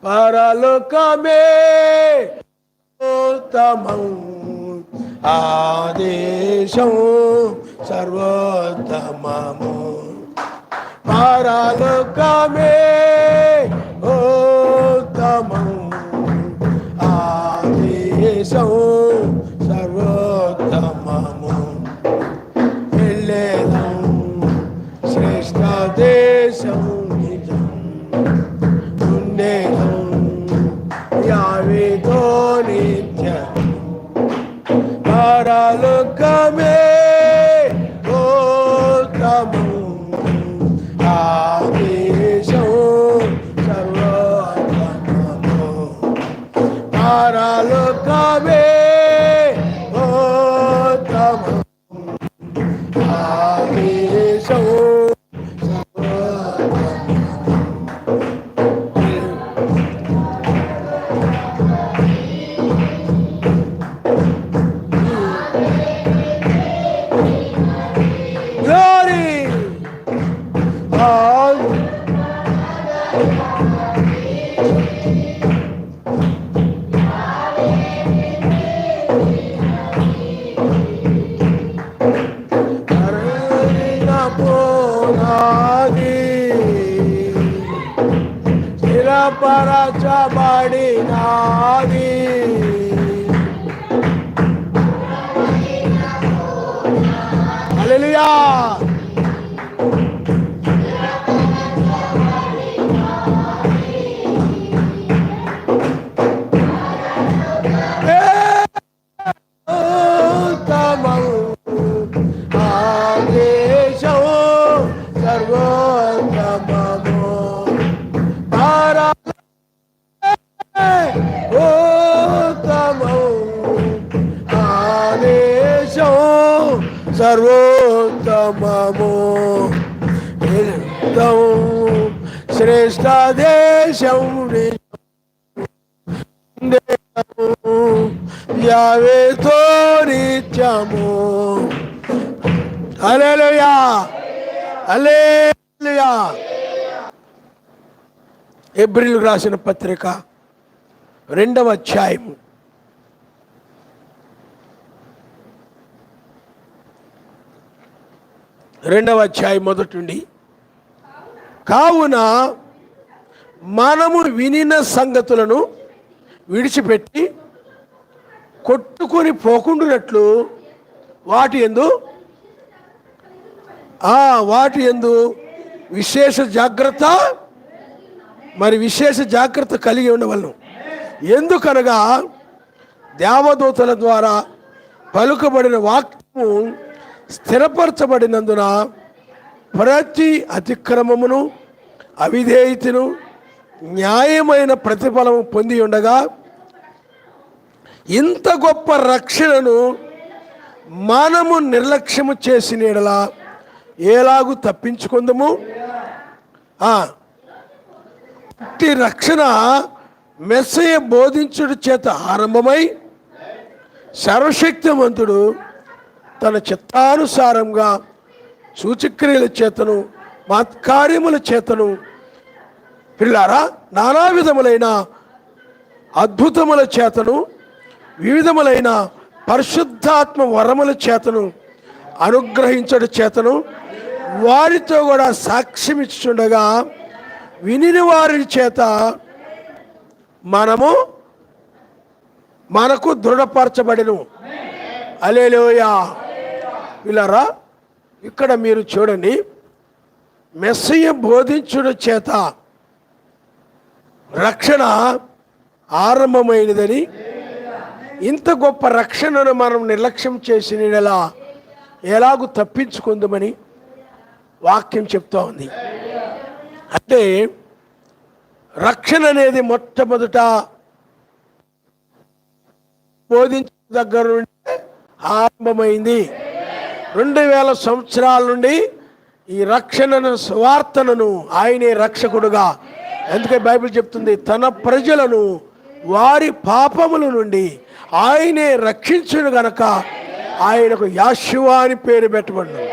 పరలోకమే ఉత్తమం, ఆదేశం సర్వోత్తమము. పరలోకమే ఉత్తమం, ఆదేశం సర్వోత్తమము. వెళ్ళేదం శ్రేష్ఠ దేశం నిజం, ఉండేదం యావేతో నిత్యం. పరలోకమే ఉత్తమం, ఆదేశం సర్వోత్తమము. పరలోకమే ఉత్తమం, ఆదేశం పరచబడినాది. హల్లెలూయా. సర్వోత్తమము, శ్రేష్ఠ దేశం యావేతో నిత్యము. హల్లెలూయా, హల్లెలూయా. హెబ్రీయులకు రాసిన పత్రిక 2వ అధ్యాయము 2వ అధ్యాయం మొదటి నుండి. కావున మనము వినిన సంగతులను విడిచిపెట్టి కొట్టుకొని పోకుండునట్లు వాటి యందు విశేష జాగ్రత్త కలిగి ఉండవలను. ఎందుకనగా దేవదూతల ద్వారా పలుకబడిన వాక్యము స్థిరపరచబడినందున ప్రతి అతిక్రమమును అవిధేయతను న్యాయమైన ప్రతిఫలము పొంది ఉండగా, ఇంత గొప్ప రక్షణను మనము నిర్లక్ష్యము చేసిన యెడల ఎలాగూ తప్పించుకుందాము. అట్టి రక్షణ మెస్సయ బోధించుడు చేత ఆరంభమై సర్వశక్తిమంతుడు తన చిత్తానుసారంగా సూచక్రియల చేతను మత్కార్యముల చేతను పిల్లారా నానా విధములైన అద్భుతముల చేతను వివిధములైన పరిశుద్ధాత్మ వరముల చేతను అనుగ్రహించడం చేతను వారితో కూడా సాక్ష్యం ఇచ్చుండగా, వినిన వారి చేత మనకు దృఢపరచబడెను. హల్లెలూయా. పిల్లారా ఇక్కడ మీరు చూడండి, మెస్సయ బోధించుడు చేత రక్షణ ఆరంభమైనదని, ఇంత గొప్ప రక్షణను మనం నిర్లక్ష్యం చేసిన ఎలాగూ తప్పించుకుందామని వాక్యం చెప్తా ఉంది. అంటే రక్షణ అనేది మొట్టమొదట బోధించే దగ్గర నుండి ఆరంభమైంది. 2000 సంవత్సరాల నుండి ఈ రక్షణను సువార్తను ఆయనే రక్షకుడుగా, అందుకే బైబిల్ చెప్తుంది తన ప్రజలను వారి పాపముల నుండి ఆయనే రక్షించును గనక ఆయనకు యాషువా అని పేరు పెట్టబడింది.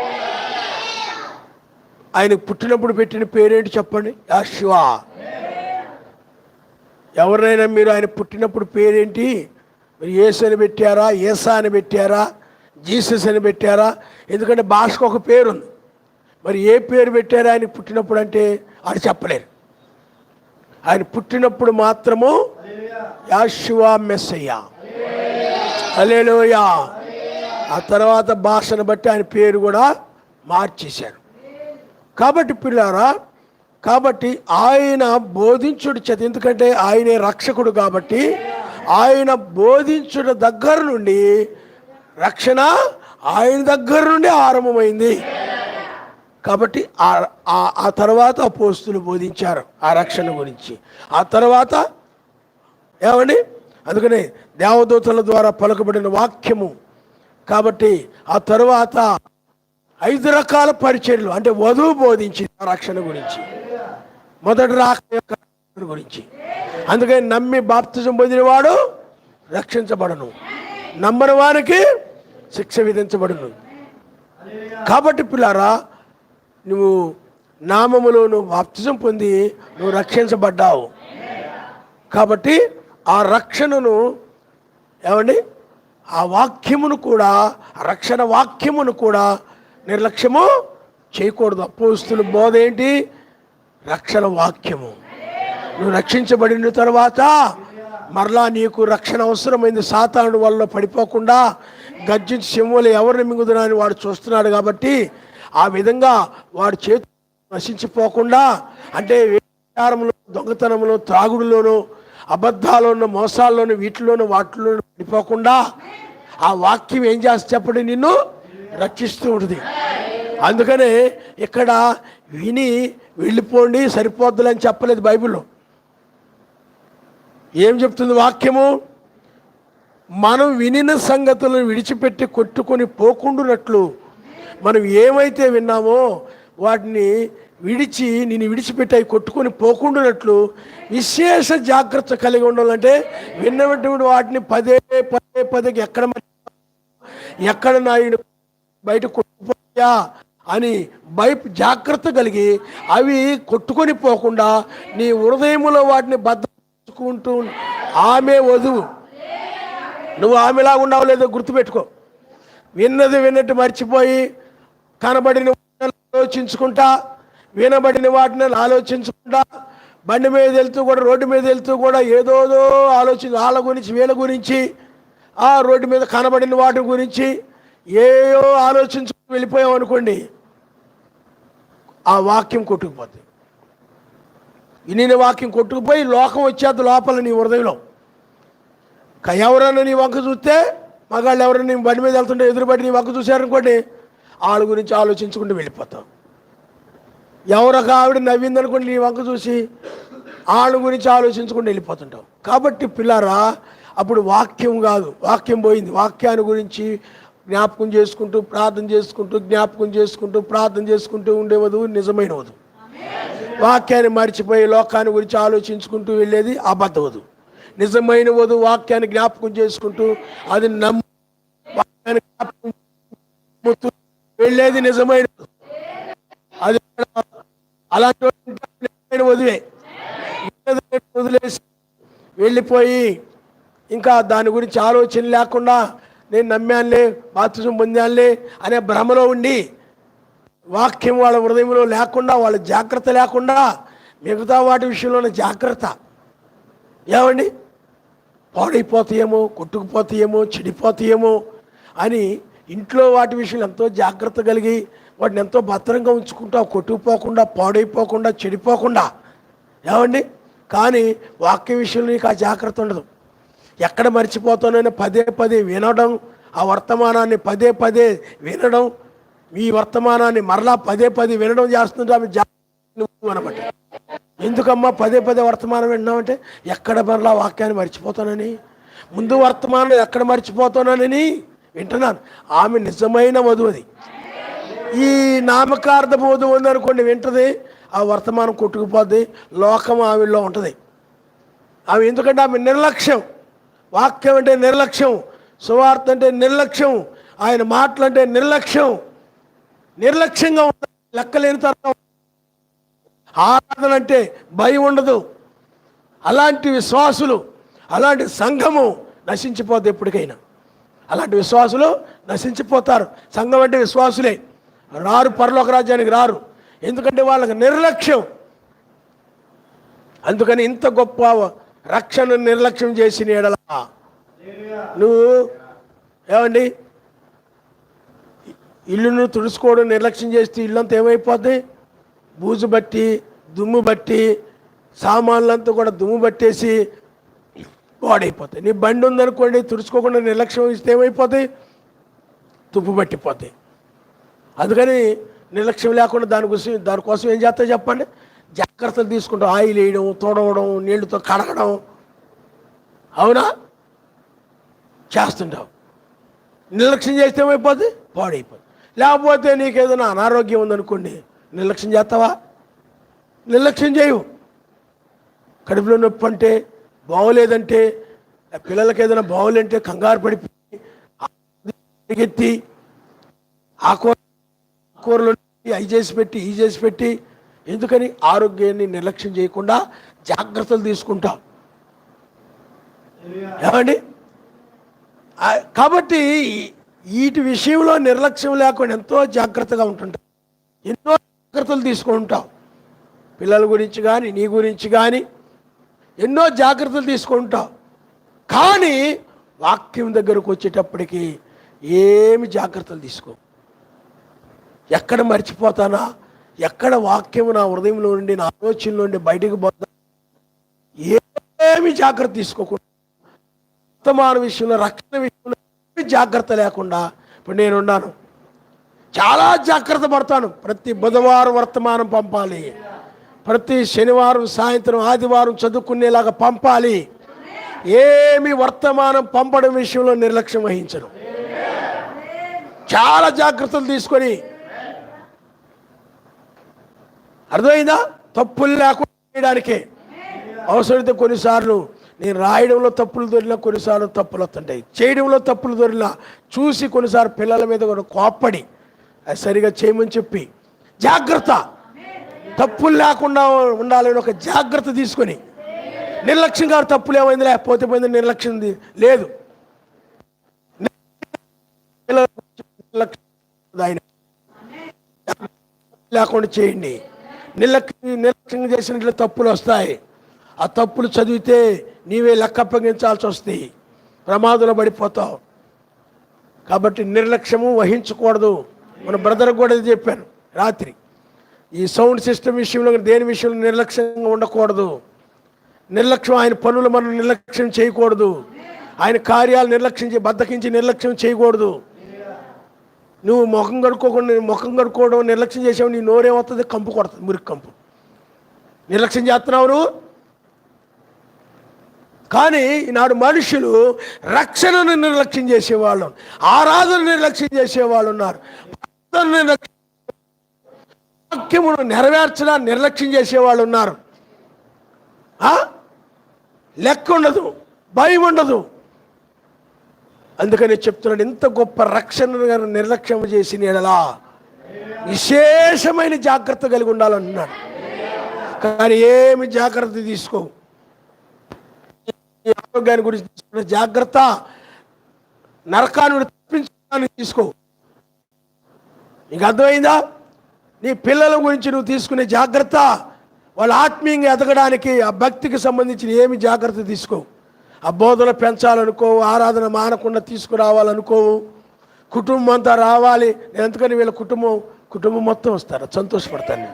ఆయనకు పుట్టినప్పుడు పెట్టిన పేరేంటి చెప్పండి? యాషువా. ఎవరినైనా మీరు ఆయన పుట్టినప్పుడు పేరేంటి, మీరు యేసు అని పెట్టారా, ఏసా అని పెట్టారా, జీసస్ అని పెట్టారా? ఎందుకంటే భాషకు ఒక పేరు ఉంది. మరి ఏ పేరు పెట్టారా ఆయన పుట్టినప్పుడు అంటే అది చెప్పలేరు. ఆయన పుట్టినప్పుడు మాత్రము యాషువా మెస్సయ్యా, హల్లెలూయా. ఆ తర్వాత భాషను బట్టి ఆయన పేరు కూడా మార్చేశారు. కాబట్టి పిల్లారా, కాబట్టి ఆయన బోధించుడు చేత, ఎందుకంటే ఆయనే రక్షకుడు కాబట్టి ఆయన బోధించుడు దగ్గర నుండి రక్షణ ఆయన దగ్గర నుండి ఆరంభమైంది. కాబట్టి ఆ తర్వాత అపోస్తులు బోధించారు ఆ రక్షణ గురించి. ఆ తర్వాత ఏమండి, అందుకనే దేవదూతల ద్వారా పలుకబడిన వాక్యము. కాబట్టి ఆ తర్వాత 5 రకాల పరిచర్యలు, అంటే వధువు బోధించింది ఆ రక్షణ గురించి, మొదటి రాక యొక్క గురించి. అందుకని నమ్మి బాప్తిజం పొందినవాడు రక్షించబడను, నమ్మని వారికి శిక్ష విధించబడును. కాబట్టి పిల్లారా, నువ్వు నామములో నువ్వు బాప్తిజం పొంది నువ్వు రక్షించబడ్డావు. కాబట్టి ఆ రక్షణను ఏమండి, ఆ వాక్యమును కూడా, రక్షణ వాక్యమును కూడా నిర్లక్ష్యము చేయకూడదు. అపోస్తుల బోధ ఏంటి? రక్షణ వాక్యము. నువ్వు రక్షించబడిన తర్వాత మరలా నీకు రక్షణ అవసరమైంది. సాతానుడు వల్ల పడిపోకుండా గర్జించి సింహములు ఎవరిని మింగుదునా అని వాడు చూస్తున్నాడు. కాబట్టి ఆ విధంగా వాడి చేతి నశించిపోకుండా, అంటే వ్యభిచారంలో, దొంగతనంలో, త్రాగుడులోనూ, అబద్ధాల్లోనూ, మోసాల్లోనూ, వీటిలోనూ వాటిలోనూ పడిపోకుండా ఆ వాక్యం ఏం చేస్తే చెప్పండి, నిన్ను రక్షిస్తూ ఉంటుంది. అందుకనే ఇక్కడ విని వెళ్ళిపోండి సరిపోద్దులని చెప్పలేదు బైబిల్లో. ఏం చెప్తుంది వాక్యము? మనం వినిన సంగతులను విడిచిపెట్టి కొట్టుకొని పోకుండునట్లు, మనం ఏమైతే విన్నామో వాటిని విడిచి, నేను విడిచిపెట్టి అవి కొట్టుకొని పోకుండానట్లు విశేష జాగ్రత్త కలిగి ఉండాలంటే విన్నటువంటి వాటిని పదే పదే పదే ఎక్కడ నాయుడు బయట కొట్టుపోయా అని జాగ్రత్త కలిగి అవి కొట్టుకొని పోకుండా నీ హృదయములో వాటిని భద్రపరుచుకుంటూ. ఆమె వధువు, నువ్వు ఆమెలా ఉన్నావు లేదో గుర్తుపెట్టుకో. విన్నది విన్నట్టు మర్చిపోయి కనబడిన ఆలోచించుకుంటా, వినబడిన వాటిని ఆలోచించుకుంటా, బండి మీద వెళ్తూ కూడా, రోడ్డు మీద వెళ్తూ కూడా ఏదోదో వాళ్ళ గురించి, వీళ్ళ గురించి, ఆ రోడ్డు మీద కనబడిన వాటి గురించి ఏయో ఆలోచించుకుని వెళ్ళిపోయాం అనుకోండి, ఆ వాక్యం కొట్టుకుపోతుంది. వినిన వాక్యం కొట్టుకుపోయి లోకం వచ్చేది లోపల నీ హృదయంలో. ఎవరన్నా నీ వంక చూస్తే, మగాళ్ళు ఎవరైనా నీ బండి మీద వెళ్తుంటే ఎదురుబడి నీ వంక చూశారనుకోండి, వాళ్ళ గురించి ఆలోచించుకుంటూ వెళ్ళిపోతాం. ఎవరొక ఆవిడ నవ్విందనుకోండి, నీ వంక చూసి వాళ్ళ గురించి ఆలోచించుకుంటూ వెళ్ళిపోతుంటాం. కాబట్టి పిల్లారా, అప్పుడు వాక్యం కాదు, వాక్యం పోయింది. వాక్యాన్ని గురించి జ్ఞాపకం చేసుకుంటూ ప్రార్థన చేసుకుంటూ, జ్ఞాపకం చేసుకుంటూ ప్రార్థన చేసుకుంటూ ఉండే వధువు నిజమైన వధువు. వాక్యాన్ని మర్చిపోయి లోకాన్ని గురించి ఆలోచించుకుంటూ వెళ్ళేది అబద్ధ వధువు. నిజమైన వధువు వాక్యాన్ని జ్ఞాపకం చేసుకుంటూ అది వాక్యాన్ని జ్ఞాపకం వెళ్ళేది నిజమైన అది. అలాంటి వదిలే వదిలేసి వెళ్ళిపోయి ఇంకా దాని గురించి ఆలోచన లేకుండా నేను నమ్మానులే, బాప్తిజం పొందానులే అనే భ్రమలో ఉండి వాక్యం వాళ్ళ హృదయంలో లేకుండా, వాళ్ళ జాగ్రత్త లేకుండా మిగతా వాటి విషయంలోనే జాగ్రత్త. ఏమండి, పాడైపోతాయేమో, కొట్టుకుపోతాయేమో, చెడిపోతాయేమో అని ఇంట్లో వాటి విషయంలో ఎంతో జాగ్రత్త కలిగి వాటిని ఎంతో భద్రంగా ఉంచుకుంటా, కొట్టుకుపోకుండా, పాడైపోకుండా, చెడిపోకుండా. ఏమండి, కానీ వాక్య విషయంలో నీకు ఆ జాగ్రత్త ఉండదు. ఎక్కడ మర్చిపోతానని పదే పదే వినడం, ఆ వర్తమానాన్ని పదే పదే వినడం, ఈ వర్తమానాన్ని మరలా పదే పదే వినడం చేస్తుంటే ఆమె జాగ్రత్త అనమాట. ఎందుకమ్మా పదే పదే వర్తమానం విన్నామంటే, ఎక్కడ మరలా వాక్యాన్ని మర్చిపోతానని, ముందు వర్తమానం ఎక్కడ మర్చిపోతానని వింటున్నాను. ఆమె నిజమైన వధువుది. ఈ నామకార్థ వధువు ఉందనుకోండి, వింటది, ఆ వర్తమానం కొట్టుకుపోద్ది, లోకం ఆమెలో ఉంటుంది. ఆమె ఎందుకంటే ఆమె నిర్లక్ష్యం. వాక్యం అంటే నిర్లక్ష్యం, సువార్త అంటే నిర్లక్ష్యం, ఆయన మాటలంటే నిర్లక్ష్యం. నిర్లక్ష్యంగా ఉంటుంది, లెక్కలేని తరం. ఆరాధన అంటే భయం ఉండదు, అలాంటి విశ్వాసులు, అలాంటి సంఘము నశించిపోద్ది ఎప్పటికైనా. అలాంటి విశ్వాసులు నశించిపోతారు. సంఘం అంటే విశ్వాసులే, రారు పరలోక రాజ్యానికి రారు. ఎందుకంటే వాళ్ళకి నిర్లక్ష్యం. అందుకని ఇంత గొప్ప రక్షణ నిర్లక్ష్యం చేసిన ఎడల నువ్వు ఏమండి ఇల్లును తుడుచుకోవడం నిర్లక్ష్యం చేస్తే ఇల్లంతా ఏమైపోద్ది? బూజు బట్టి, దుమ్ము బట్టి, సామాన్లంతా కూడా దుమ్ము పట్టేసి పాడైపోతాయి. నీ బండి ఉందనుకోండి, తుడుచుకోకుండా నిర్లక్ష్యం ఇస్తే ఏమైపోతాయి? తుప్పు పట్టిపోతాయి. అందుకని నిర్లక్ష్యం లేకుండా దానికోసం ఏం చేస్తా చెప్పండి? జాగ్రత్తలు తీసుకుంటాం. ఆయిల్ వేయడం, తోడవడం, నీళ్లతో కడగడం, అవునా చేస్తుంటావు. నిర్లక్ష్యం చేస్తే ఏమైపోద్ది? పాడైపోద్ది. లేకపోతే నీకు ఏదైనా అనారోగ్యం ఉందనుకోండి, నిర్లక్ష్యం చేస్తావా? నిర్లక్ష్యం చేయవు. కడుపులో నొప్పి అంటే, బాగోలేదంటే, పిల్లలకి ఏదైనా బాగోలేంటే కంగారు పడిపోయి ఎత్తి ఆకుకూరలు అవి చేసి పెట్టి ఈ చేసి పెట్టి, ఎందుకని? ఆరోగ్యాన్ని నిర్లక్ష్యం చేయకుండా జాగ్రత్తలు తీసుకుంటాం. ఏమండి? కాబట్టి వీటి విషయంలో నిర్లక్ష్యం లేకుండా ఎంతో జాగ్రత్తగా ఉంటుంటాం, ఎన్నో జాగ్రత్తలు తీసుకుంటాం. పిల్లల గురించి కానీ, నీ గురించి కానీ ఎన్నో జాగ్రత్తలు తీసుకుంటాం. కానీ వాక్యం దగ్గరకు వచ్చేటప్పటికి ఏమి జాగ్రత్తలు తీసుకో. ఎక్కడ మర్చిపోతానా, ఎక్కడ వాక్యం నా హృదయంలో నుండి, నా ఆలోచనలో నుండి బయటకు పోతా, ఏమి జాగ్రత్త తీసుకోకుండా, వర్తమాన విషయంలో, రక్షణ విషయంలో జాగ్రత్త లేకుండా, ఇప్పుడు నేనున్నాను, చాలా జాగ్రత్త పడతాను. ప్రతి బుధవారం వర్తమానం పంపాలి, ప్రతి శనివారం సాయంత్రం, ఆదివారం చదువుకునేలాగా పంపాలి. ఏమి వర్తమానం పంపడం విషయంలో నిర్లక్ష్యం వహించను. చాలా జాగ్రత్తలు తీసుకొని, అర్థమైందా? తప్పులు లేకుండా చేయడానికే. అవసరమైతే కొన్నిసార్లు నేను రాయడంలో తప్పులు దొరికినా, కొన్నిసార్లు తప్పులు వస్తుంటాయి. చేయడంలో తప్పులు దొరికినా చూసి కొన్నిసార్లు పిల్లల మీద కూడా కోప్పడి అది సరిగా చేయమని చెప్పి జాగ్రత్త, తప్పులు లేకుండా ఉండాలని ఒక జాగ్రత్త తీసుకొని, నిర్లక్ష్యంగా తప్పులు ఏమైంది లేకపోతే పోయింది, నిర్లక్ష్యం లేదు. ఆయన లేకుండా చేయండి. నిర్లక్ష్యంగా చేసినట్లు తప్పులు వస్తాయి. ఆ తప్పులు చదివితే నీవే లెక్క అప్పగించాల్సి వస్తుంది, ప్రమాదంలో పడిపోతావు. కాబట్టి నిర్లక్ష్యము వహించకూడదు. మన బ్రదర్కి కూడా చెప్పాను రాత్రి, ఈ సౌండ్ సిస్టమ్ విషయంలో, దేని విషయంలో నిర్లక్ష్యంగా ఉండకూడదు. నిర్లక్ష్యం, ఆయన పనులు మనం నిర్లక్ష్యం చేయకూడదు. ఆయన కార్యాలు నిర్లక్ష్యం బద్దకించి నిర్లక్ష్యం చేయకూడదు. నువ్వు ముఖం కడుక్కోవడం నిర్లక్ష్యం చేసావు, నీ నోరేమవుతుంది? కంపు కొడుతుంది, మురికి కంపు. నిర్లక్ష్యం చేస్తున్నావు నువ్వు. కానీ ఈనాడు మనుషులు రక్షణను నిర్లక్ష్యం చేసేవాళ్ళు, ఆరాధన నిర్లక్ష్యం చేసేవాళ్ళు ఉన్నారు, వాక్యమును నెరవేర్చడానికి నిర్లక్ష్యం చేసేవాళ్ళు ఉన్నారు. లెక్క ఉండదు, భయం ఉండదు. అందుకని చెప్తున్నాడు, ఇంత గొప్ప రక్షణ నిర్లక్ష్యం చేసిన ఎడలా విశేషమైన జాగ్రత్త కలిగి ఉండాలంటున్నాడు. కానీ ఏమి జాగ్రత్త తీసుకోవు. ఆరోగ్యాన్ని గురించి తీసుకునే జాగ్రత్త, నరకాన్ని తప్పించడానికి తీసుకో. నీకు అర్థమైందా? నీ పిల్లల గురించి నువ్వు తీసుకునే జాగ్రత్త, వాళ్ళ ఆత్మీయంగా ఎదగడానికి, ఆ భక్తికి సంబంధించిన ఏమి జాగ్రత్త తీసుకో. ఆ బోధన పెంచాలనుకోవు, ఆరాధన మానకుండా తీసుకురావాలనుకోవు, కుటుంబం అంతా రావాలి. ఎందుకని వీళ్ళ కుటుంబం మొత్తం వస్తారు, సంతోషపడతాను.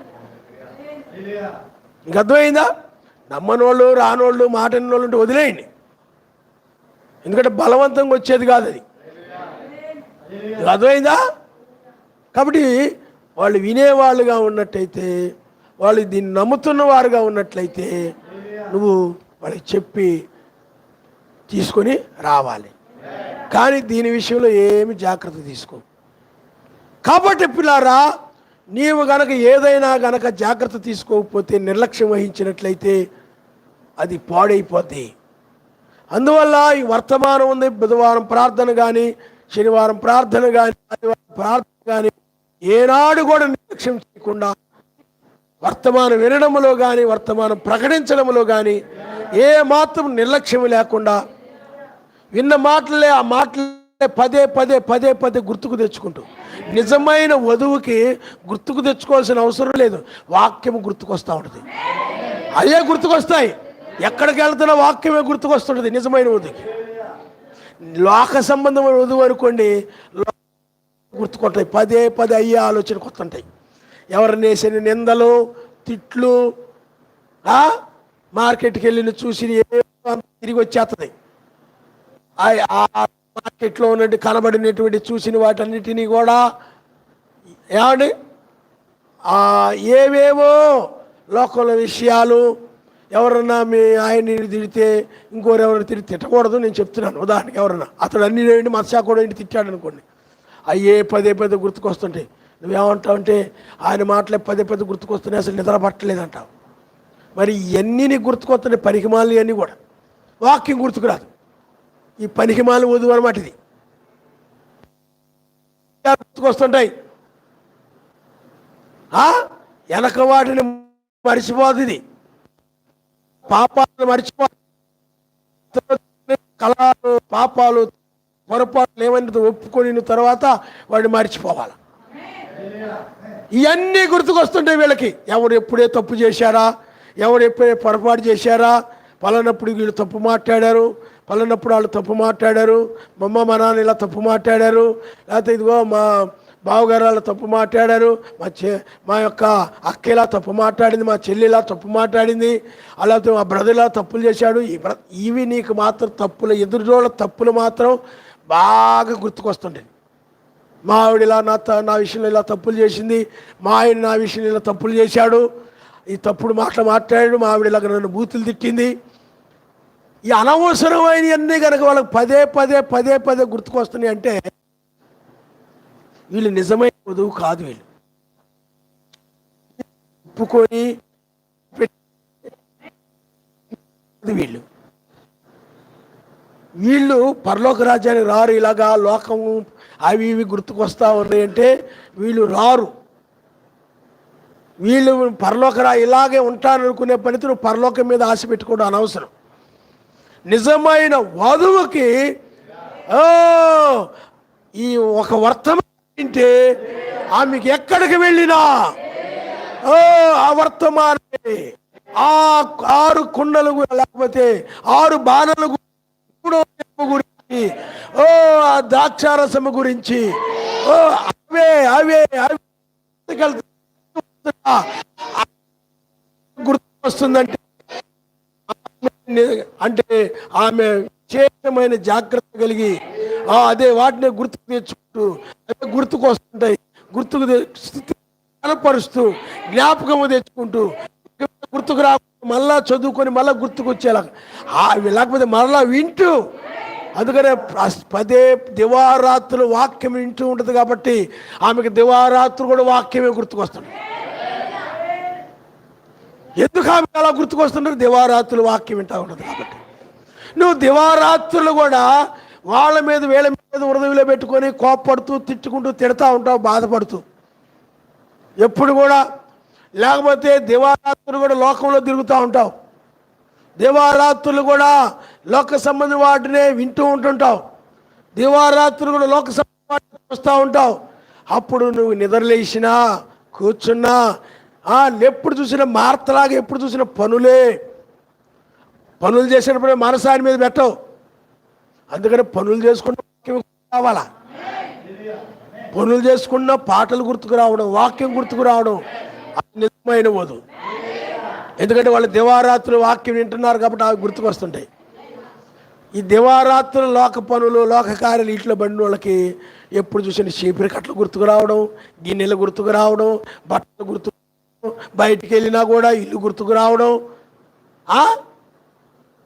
నీకు అర్థమైందా? నమ్మనోళ్ళు, రానోళ్ళు, మాటనోళ్ళు ఉంటే వదిలేయండి. ఎందుకంటే బలవంతంగా వచ్చేది కాదు అది. అర్థమైందా? కాబట్టి వాళ్ళు వినేవాళ్ళుగా ఉన్నట్టయితే, వాళ్ళు దీన్ని నమ్ముతున్న వారుగా ఉన్నట్లయితే, నువ్వు వాళ్ళకి చెప్పి తీసుకొని రావాలి. కానీ దీని విషయంలో ఏమి జాగ్రత్త తీసుకో. కాబట్టి పిల్లారా, నీవు గనక ఏదైనా గనక జాగ్రత్త తీసుకోకపోతే, నిర్లక్ష్యం వహించినట్లయితే అది పాడైపోద్ది. అందువల్ల ఈ వర్తమానం ఉంది, బుధవారం ప్రార్థన కానీ, శనివారం ప్రార్థన కానీ, ఆదివారం ప్రార్థన కానీ ఏనాడు కూడా నిర్లక్ష్యం చేయకుండా వర్తమానం వినడంలో కానీ, వర్తమానం ప్రకటించడంలో కానీ ఏ మాత్రం నిర్లక్ష్యం లేకుండా విన్న మాటలే ఆ మాటలే పదే పదే పదే పదే గుర్తుకు తెచ్చుకుంటూ, నిజమైన వధువుకి గుర్తుకు తెచ్చుకోవాల్సిన అవసరం లేదు, వాక్యం గుర్తుకొస్తూ ఉంటుంది. అయ్యే గుర్తుకొస్తాయి. ఎక్కడికి వెళ్తున్నా వాక్యమే గుర్తుకొస్తుంటుంది నిజమైన వధువుకి. లోక సంబంధమైన వధువు అనుకోండి, గుర్తుకొస్తాయి, పదే పదే అయ్యే ఆలోచనకు వస్తుంటాయి. ఎవరిని వేసిన నిందలు, తిట్లు, మార్కెట్కి వెళ్ళిన చూసి తిరిగి వచ్చేస్తుంది. ఆ మార్కెట్లో ఉన్నట్టు కనబడినటువంటి చూసిన వాటన్నిటినీ కూడా ఏమండి ఏవేవో లోకంలో విషయాలు, ఎవరన్నా మీ ఆయన్ని తిడితే ఇంకోరు ఎవరైనా తిట్టకూడదు, నేను చెప్తున్నాను. ఉదాహరణకి ఎవరన్నా అతడు అన్ని ఏంటి మత్స్యా కూడా ఏంటి తిట్టాడు అనుకోండి, అయ్యే పదే పదే గుర్తుకొస్తుంటాయి. నువ్వేమంటావు అంటే ఆయన మాటలే పదే పదే గుర్తుకొస్తున్నాయి, అసలు నిద్ర పట్టలేదంటావు. మరి ఇవన్నీ నీకు గుర్తుకొస్తున్నాయి, పనికిమాలు ఇవన్నీ కూడా. వాక్యం గుర్తుకురాదు. ఈ పనికిమాలు వధువు అనమాట. ఇది గుర్తుకొస్తుంటాయి. వెనక వాటిని మర్చిపోదు. ఇది పాపాలను మర్చిపోదు. కళలు, పాపాలు, పొరపాట్లు ఏమైనా ఒప్పుకొని తర్వాత వాడిని మర్చిపోవాలి. ఇవన్నీ గుర్తుకొస్తుంటాయి వీళ్ళకి. ఎవరు ఎప్పుడే తప్పు చేశారా, ఎవరు ఎప్పుడే పొరపాటు చేశారా, పలానప్పుడు వీళ్ళు తప్పు మాట్లాడారు, పలానప్పుడు వాళ్ళు తప్పు మాట్లాడారు, మా నాన్న ఇలా తప్పు మాట్లాడారు, లేకపోతే ఇదిగో మా బావగారు వాళ్ళు తప్పు మాట్లాడారు, మా యొక్క అక్క ఇలా తప్పు మాట్లాడింది, మా చెల్లి ఇలా తప్పు మాట్లాడింది, అలాగే మా బ్రదర్ ఇలా తప్పులు చేశాడు. ఇవి నీకు మాత్రం తప్పులు, ఎదురుజోళ్ళ తప్పులు మాత్రం బాగా గుర్తుకొస్తుంటాయి. మా ఆవిడ ఇలా నా విషయంలో ఇలా తప్పులు చేసింది, మా ఆయన నా విషయంలో ఇలా తప్పులు చేశాడు, ఈ తప్పుడు మాటలు మాట్లాడాడు, మా ఆవిడ ఇలాగ నన్ను బూతులు తిట్టింది. ఈ అనవసరమైనవన్నీ కనుక వాళ్ళకి పదే పదే పదే పదే గుర్తుకొస్తున్నాయి అంటే వీళ్ళు నిజమైన వధువు కాదు. వీళ్ళు ఒప్పుకొని వీళ్ళు వీళ్ళు పరలోక రాజ్యానికి రారు. ఇలాగా లోకము అవి ఇవి గుర్తుకొస్తా ఉన్నాయి అంటే వీళ్ళు రారు. వీళ్ళు ఇలాగే ఉంటారనుకునే పనితో నువ్వు పరలోకం మీద ఆశ పెట్టుకోవడం అనవసరం. నిజమైన వధువుకి ఈ ఒక వర్తమానం వింటే ఆమెకి ఎక్కడికి వెళ్ళినా ఆ వర్తమానమే, ఆ 6 కుండలు లేకపోతే 6 బాణలు గురించి, ఆ ద్రాక్షారసము గురించి, అవే అవే గుర్తు వస్తుందంటే అంటే ఆమె విశేషమైన జాగ్రత్త కలిగి అదే వాటిని గుర్తుకు తెచ్చుకుంటూ అదే గుర్తుకు వస్తుంటాయి, గుర్తుకు కనపరుస్తూ జ్ఞాపకము తెచ్చుకుంటూ గుర్తుకు రా మళ్ళా చదువుకొని మళ్ళా గుర్తుకు వచ్చేలా, లేకపోతే మళ్ళా వింటూ. అందుకనే పదే దివారాత్రులు వాక్యం వింటూ ఉంటుంది కాబట్టి ఆమెకు దివారాత్రులు కూడా వాక్యమే గుర్తుకొస్తుంది. ఎందుకు ఆమె అలా గుర్తుకొస్తున్నారు? దివారాత్రులు వాక్యం వింటూ ఉంటుంది కాబట్టి. నువ్వు దివారాత్రులు కూడా వాళ్ళ మీద వీళ్ళ మీద హృదయంలో పెట్టుకొని కోప్పడుతూ తిట్టుకుంటూ తిడతా ఉంటావు, బాధపడుతూ ఎప్పుడు కూడా. లేకపోతే దివారాత్రులు కూడా లోకంలో తిరుగుతూ ఉంటావు, దివారాత్రులు కూడా లోక సంబంధి వాటినే వింటూ ఉంటుంటావు, దివారాత్రులు కూడా లోక సంబంధి వస్తూ ఉంటావు. అప్పుడు నువ్వు నిద్రలేసినా కూర్చున్నా ఎప్పుడు చూసినా మార్తలాగా ఎప్పుడు చూసినా పనులు చేసినప్పుడే మనసాని మీద పెట్టవు. అందుకని పనులు చేసుకున్న కావాలా, పనులు చేసుకున్న పాటలు గుర్తుకు రావడం, వాక్యం గుర్తుకు రావడం నిజమైన వధువు. ఎందుకంటే వాళ్ళు దివారాత్రులు వాక్యం వింటున్నారు కాబట్టి అవి గుర్తుకు వస్తుంటాయి. ఈ దివారాత్రులు లోక పనులు లోక కార్యాలు ఇంట్లో బండి వాళ్ళకి ఎప్పుడు చూసిన చీపురి కట్టలు గుర్తుకు రావడం, గిన్నెలు గుర్తుకు రావడం, బట్టలు గుర్తుకు, బయటికి వెళ్ళినా కూడా ఇల్లు గుర్తుకు రావడం,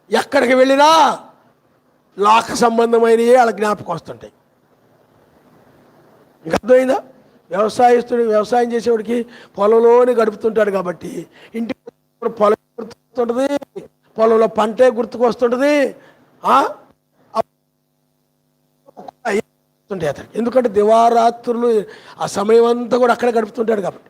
ఎక్కడికి వెళ్ళినా లోక సంబంధమైనవి వాళ్ళ జ్ఞాపకం వస్తుంటాయి. ఇంకా అర్థమైందా? వ్యవసాయం చేసేవాడికి పొలంలోనే గడుపుతుంటాడు కాబట్టి ఇంటికి పొలం గుర్తుకొస్తుంటుంది, పొలంలో పంటే గుర్తుకు వస్తుంటుంది. అతను ఎందుకంటే దివారాత్రులు ఆ సమయం అంతా కూడా అక్కడే గడుపుతుంటాడు కాబట్టి.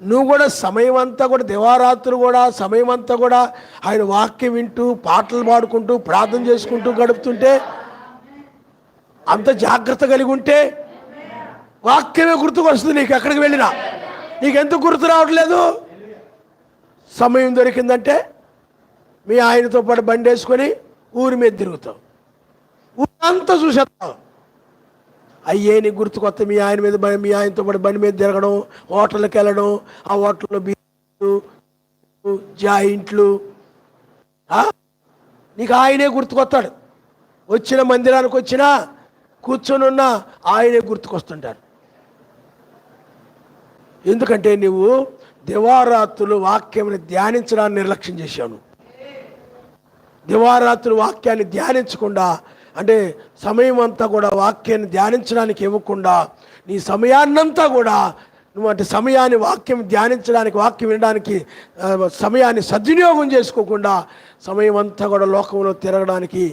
నువ్వు కూడా సమయం అంతా కూడా దివారాత్రులు కూడా సమయం అంతా కూడా ఆయన వాక్యం వింటూ పాటలు పాడుకుంటూ ప్రార్థన చేసుకుంటూ గడుపుతుంటే, అంత జాగ్రత్త కలిగి ఉంటే వాక్యమే గుర్తుకు వస్తుంది. నీకు ఎక్కడికి వెళ్ళినా నీకెందుకు గుర్తు రావట్లేదు? సమయం దొరికిందంటే మీ ఆయనతో పాటు బండి వేసుకొని ఊరి మీద తిరుగుతావు, ఊరంతా చూసేస్తావు. అయ్యే నీకు గుర్తుకొత్త మీ ఆయన మీద మీ ఆయనతో పాటు బండి మీద తిరగడం, హోటల్కి వెళ్ళడం, ఆ హోటల్లో బీర్లు జాయింట్లు, నీకు ఆయనే గుర్తుకొస్తాడు. వచ్చిన మందిరానికి వచ్చినా కూర్చొని ఉన్నా ఆయనే గుర్తుకొస్తుంటాడు. ఎందుకంటే నువ్వు దివారాత్రులు వాక్యాన్ని ధ్యానించడాన్ని నిర్లక్ష్యం చేశావు. దివారాత్రులు వాక్యాన్ని ధ్యానించకుండా, అంటే సమయం అంతా కూడా వాక్యాన్ని ధ్యానించడానికి ఇవ్వకుండా, నీ సమయాన్నంతా కూడా నువ్వు అంటే సమయాన్ని వాక్యం ధ్యానించడానికి, వాక్యం వినడానికి సమయాన్ని సద్వినియోగం చేసుకోకుండా సమయం అంతా కూడా లోకంలో తిరగడానికి,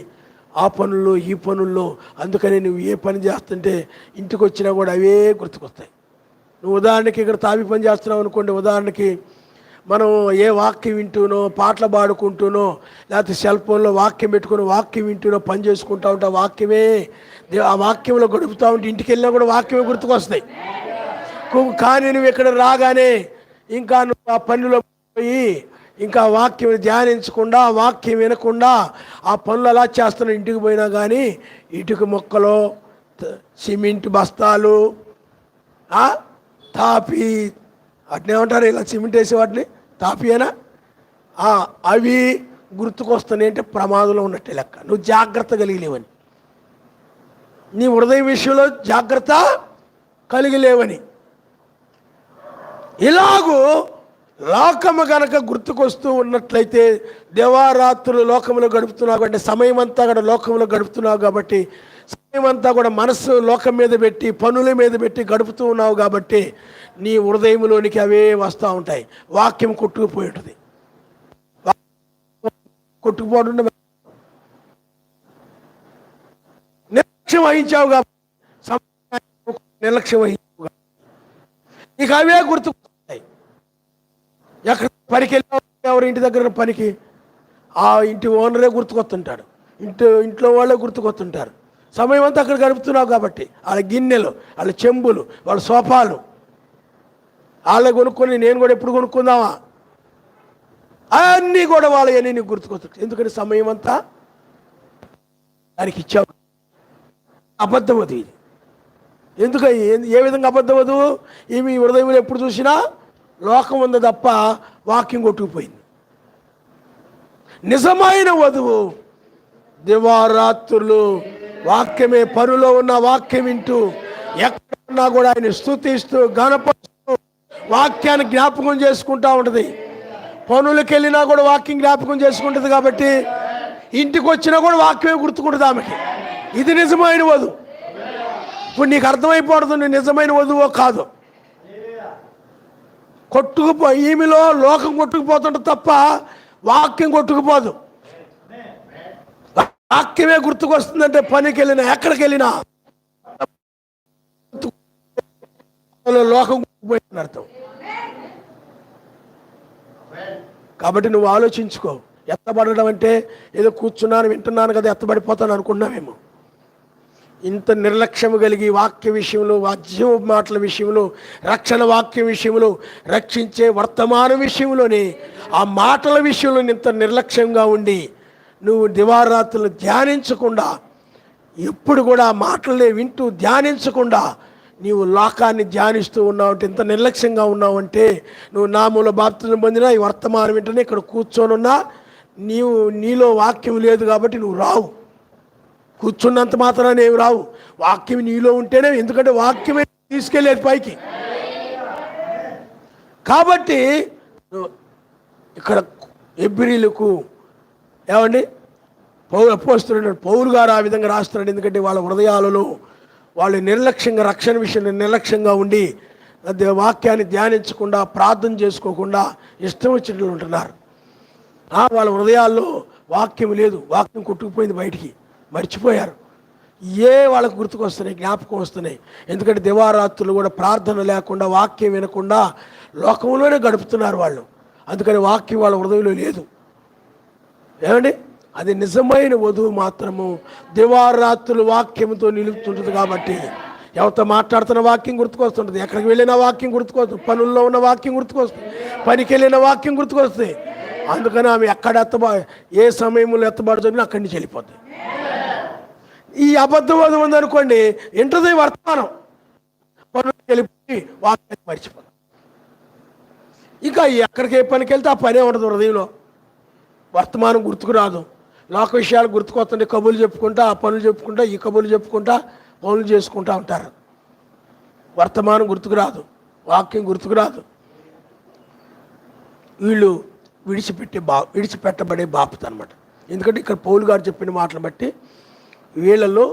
ఆ పనుల్లో ఈ పనుల్లో. అందుకని నువ్వు ఏ పని చేస్తుంటే ఇంటికి వచ్చినా కూడా అవే గుర్తుకొస్తాయి. నువ్వు ఉదాహరణకి ఇక్కడ తాపి పని చేస్తున్నావు అనుకోండి, ఉదాహరణకి మనం ఏ వాక్యం వింటూనో, పాటలు పాడుకుంటూనో, లేకపోతే సెల్ ఫోన్లో వాక్యం పెట్టుకుని వాక్యం వింటూనో పని చేసుకుంటూ ఉంటే వాక్యమే, ఆ వాక్యంలో గడుపుతూ ఉంటే ఇంటికి వెళ్ళినా కూడా వాక్యమే గుర్తుకొస్తాయి. కానీ నువ్వు ఇక్కడ రాగానే ఇంకా నువ్వు ఆ పనిలో పోయి ఇంకా వాక్యం ధ్యానించకుండా, వాక్యం వినకుండా ఆ పనులు అలా చేస్తున్నావు. ఇంటికి పోయినా కానీ ఇటుక మొక్కలు, సిమెంట్ బస్తాలు, తాపి వాటిని ఏమంటారు, ఇలా సిమెంట్ వేసే వాటిని తాపియేనా, అవి గుర్తుకొస్తున్నాయి. అంటే ప్రమాదంలో ఉన్నట్టే లెక్క. నువ్వు జాగ్రత్త కలిగిలేవని, నీ హృదయం విషయంలో జాగ్రత్త కలిగిలేవని. ఇలాగూ లోకము కనుక గుర్తుకొస్తూ ఉన్నట్లయితే, దేవారాత్రులు లోకంలో గడుపుతున్నావు అంటే సమయం అంతా కూడా లోకంలో గడుపుతున్నావు కాబట్టి, సమయం అంతా కూడా మనస్సు లోకం మీద పెట్టి, పనుల మీద పెట్టి గడుపుతూ ఉన్నావు కాబట్టి నీ హృదయంలోనికి అవే వస్తూ ఉంటాయి. వాక్యం కొట్టుకుపోయి ఉంటుంది. కొట్టుకుపోవడం నిర్లక్ష్యం వహించావు కాబట్టి, నిర్లక్ష్యం వహించావు కాబట్టి నీకు అవే గుర్తుకొస్తాయి. ఎక్కడ పనికి వెళ్ళావు, ఎవరి ఇంటి దగ్గర పనికి, ఆ ఇంటి ఓనరే గుర్తుకొస్తుంటాడు, ఇంట్లో వాళ్ళే గుర్తుకొస్తుంటారు. సమయం అంతా అక్కడ గడుపుతున్నావు కాబట్టి వాళ్ళ గిన్నెలు, వాళ్ళ చెంబులు, వాళ్ళ సోఫాలు వాళ్ళే కొనుక్కొని నేను కూడా ఎప్పుడు కొనుక్కుందామా, అన్నీ కూడా వాళ్ళని నీకు గుర్తుకొస్తాయి. ఎందుకంటే సమయం అంతా దానికి ఇచ్చావు. అబద్ధమది ఇది. ఎందుకు ఏ విధంగా అబద్ధమదు? ఈమె హృదయంలో ఎప్పుడు చూసినా లోకం ఉంది తప్ప వాక్యం కొట్టుకుపోయింది. నిజమైన వధువు దివారాత్రులు వాక్యమే, పనులో ఉన్న వాక్యం వింటూ, ఎక్కడున్నా కూడా ఆయన స్తుతిస్తూ గణపరుస్తూ వాక్యాన్ని జ్ఞాపకం చేసుకుంటూ ఉంటుంది. పనులకు వెళ్ళినా కూడా వాక్యం జ్ఞాపకం చేసుకుంటుంది కాబట్టి ఇంటికి వచ్చినా కూడా వాక్యమే గుర్తుకుంటుంది ఆమెకి. ఇది నిజమైన వధువు. ఇప్పుడు నీకు అర్థమైపోతుంది నిజమైన వధువో కాదు. ఈమెలో లోకం కొట్టుకుపోతుంటే తప్ప వాక్యం కొట్టుకుపోదు. వాక్యమే గుర్తుకొస్తుందంటే పనికి వెళ్ళినా ఎక్కడికి వెళ్ళినా లోకం కొట్టుకుపోయిందని అర్థం. కాబట్టి నువ్వు ఆలోచించుకో. ఎత్తబడడం అంటే ఏదో కూర్చున్నాను వింటున్నాను కదా ఎత్తబడిపోతాను అనుకున్నామేమో. ఇంత నిర్లక్ష్యం కలిగి వాక్య విషయంలో, వాద్యం మాటల విషయంలో, రక్షణ వాక్య విషయంలో, రక్షించే వర్తమాన విషయంలోనే, ఆ మాటల విషయంలో ఇంత నిర్లక్ష్యంగా ఉండి నువ్వు దివారాత్రులు ధ్యానించకుండా, ఎప్పుడు కూడా మాటలనే వింటూ ధ్యానించకుండా నీవు లోకాన్ని ధ్యానిస్తూ ఉన్నావంటే, ఇంత నిర్లక్ష్యంగా ఉన్నావంటే, నువ్వు నామూల బాప్తిజం పొందినా ఈ వర్తమానం వింటనే ఇక్కడ కూర్చొనున్నా నీలో వాక్యం లేదు కాబట్టి నువ్వు రావు. కూర్చున్నంత మాత్రాన్ని ఏమి రావు. వాక్యం నీలో ఉంటేనే, ఎందుకంటే వాక్యమే తీసుకెళ్ళేది పైకి. కాబట్టి ఇక్కడ హెబ్రీయులకు ఏమండి అపోస్తలుడు పౌలు గారు ఆ విధంగా రాస్తున్నాడు. ఎందుకంటే వాళ్ళ హృదయాలలో వాళ్ళు నిర్లక్ష్యంగా, రక్షణ విషయంలో నిర్లక్ష్యంగా ఉండి వాక్యాన్ని ధ్యానించకుండా, ప్రార్థన చేసుకోకుండా ఇష్టం వచ్చినట్లు ఉంటున్నారు. వాళ్ళ హృదయాల్లో వాక్యం లేదు, వాక్యం కొట్టుకుపోయింది, బయటికి మర్చిపోయారు. వాళ్ళకు గుర్తుకొస్తున్నాయి, జ్ఞాపకం వస్తున్నాయి. ఎందుకంటే దివారాత్రులు కూడా ప్రార్థన లేకుండా, వాక్యం వినకుండా లోకంలోనే గడుపుతున్నారు వాళ్ళు. అందుకని వాక్యం వాళ్ళ హృదయంలో లేదు. ఏమండి, అది నిజమైన వధువు మాత్రము దివారాత్రులు వాక్యంతో నిలుపుతుంటుంది. కాబట్టి ఎవరితో మాట్లాడుతున్న వాక్యం గుర్తుకొస్తుంటుంది, ఎక్కడికి వెళ్ళిన వాక్యం గుర్తుకొస్తుంది, పనుల్లో ఉన్న వాక్యం గుర్తుకొస్తుంది, పనికి వెళ్ళిన వాక్యం గుర్తుకొస్తుంది. అందుకని ఆమె ఎక్కడ ఏ సమయంలో ఎత్తబడుతుంది అక్కడి నుంచి వెళ్ళిపోతుంది. ఈ అబద్ధవాదం ఉందనుకోండి, ఇంటది వర్తమానం, పనులు వెళ్ళిపోయి వాక్యాన్ని మర్చిపోతాం. ఇంకా ఎక్కడికి ఏ పనికి వెళ్తే ఆ పనే ఉండదు హృదయంలో. వర్తమానం గుర్తుకు రాదు, లోక విషయాలు గుర్తుకొస్తుంటే కబుర్లు చెప్పుకుంటా, ఆ పనులు చెప్పుకుంటా, ఈ కబుర్లు చెప్పుకుంటా పనులు చేసుకుంటూ ఉంటారు. వర్తమానం గుర్తుకు రాదు, వాక్యం గుర్తుకు రాదు. వీళ్ళు విడిచిపెట్టబడే బాపత అనమాట. ఎందుకంటే ఇక్కడ పౌలు గారు చెప్పిన మాటలు బట్టి వీళ్ళలో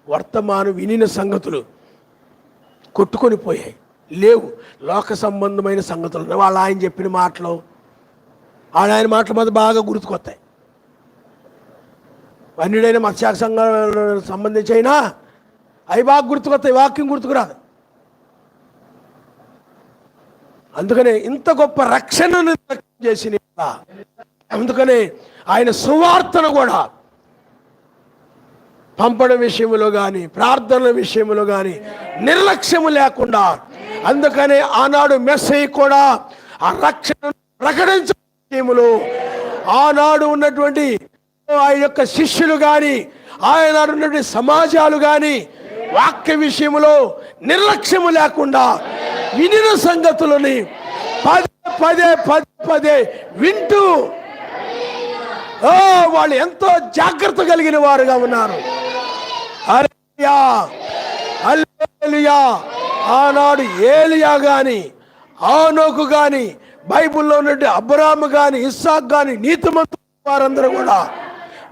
వర్తమానం వినిన సంగతులు కొట్టుకొని పోయాయి, లేవు. లోక సంబంధమైన సంగతులు వాళ్ళు ఆయన చెప్పిన మాటలు, ఆయన మాటల మీద బాగా గుర్తుకొస్తాయి. అన్యుడైన మత్స్యాక సంఘాలకు సంబంధించి అయినా అవి బాగా గుర్తుకొస్తాయి, వాక్యం గుర్తుకురాదు. అందుకనే ఇంత గొప్ప రక్షణను చేసిన, అందుకనే ఆయన సువార్తను కూడా పంపడం విషయంలో కానీ ప్రార్థనల విషయంలో కానీ నిర్లక్ష్యము లేకుండా, అందుకనే ఆనాడు మెస్సయ్య కూడా ఆ రక్షణను ప్రకటించే విషయంలో ఆనాడు ఉన్నటువంటి ఆయన యొక్క శిష్యులు కానీ ఆయన ఉన్నటువంటి సమాజాలు కానీ వాక్య విషయంలో నిర్లక్ష్యము లేకుండా వినిన సంగతులని పదే పదే వింటూ వాళ్ళు ఎంతో జాగ్రత్త కలిగిన వారుగా ఉన్నారు. హల్లెలూయా, హల్లెలూయా. ఆనాడు ఏలియా కానీ ఆనోకు కానీ బైబిల్లో ఉన్నట్టు అబ్రాహాము కానీ ఇస్సాకు కానీ నీతిమంతులు వారందరూ కూడా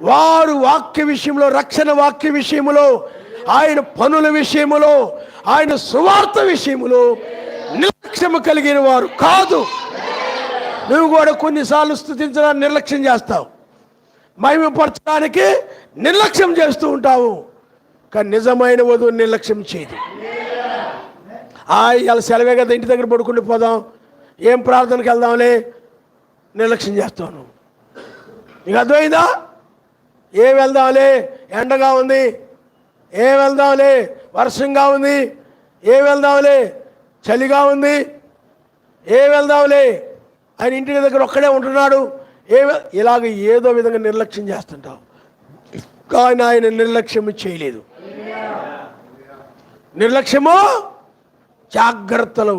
వారు వాక్య విషయంలో, రక్షణ వాక్య విషయంలో, ఆయన పనుల విషయంలో, ఆయన సువార్త విషయంలో నిర్లక్ష్యం కలిగిన వారు కాదు. నువ్వు కూడా కొన్నిసార్లు స్తుతించడానికి నిర్లక్ష్యం చేస్తావు, మహిమపరచడానికి నిర్లక్ష్యం చేస్తూ ఉంటావు. కానీ నిజమైన వధువు నిర్లక్ష్యం చేయదు. ఇలా సెలవే కదా, ఇంటి దగ్గర పడుకుంటూ పోదాం, ఏం ప్రార్థనకి వెళ్దాంలే, నిర్లక్ష్యం చేస్తాను. నీకు అర్థమైందా? ఏం వెళ్దాంలే, ఎండగా ఉంది, ఏం వెళ్దాంలే, వర్షంగా ఉంది, ఏం వెళ్దాంలే, చలిగా ఉంది, ఏం వెళ్దాంలే, ఆయన ఇంటి దగ్గర ఒక్కడే ఉంటున్నాడు, ఇలాగ ఏదో విధంగా నిర్లక్ష్యం చేస్తుంటావు. కానీ ఆయన నిర్లక్ష్యము చేయలేదు. నిర్లక్ష్యము జాగ్రత్తలు,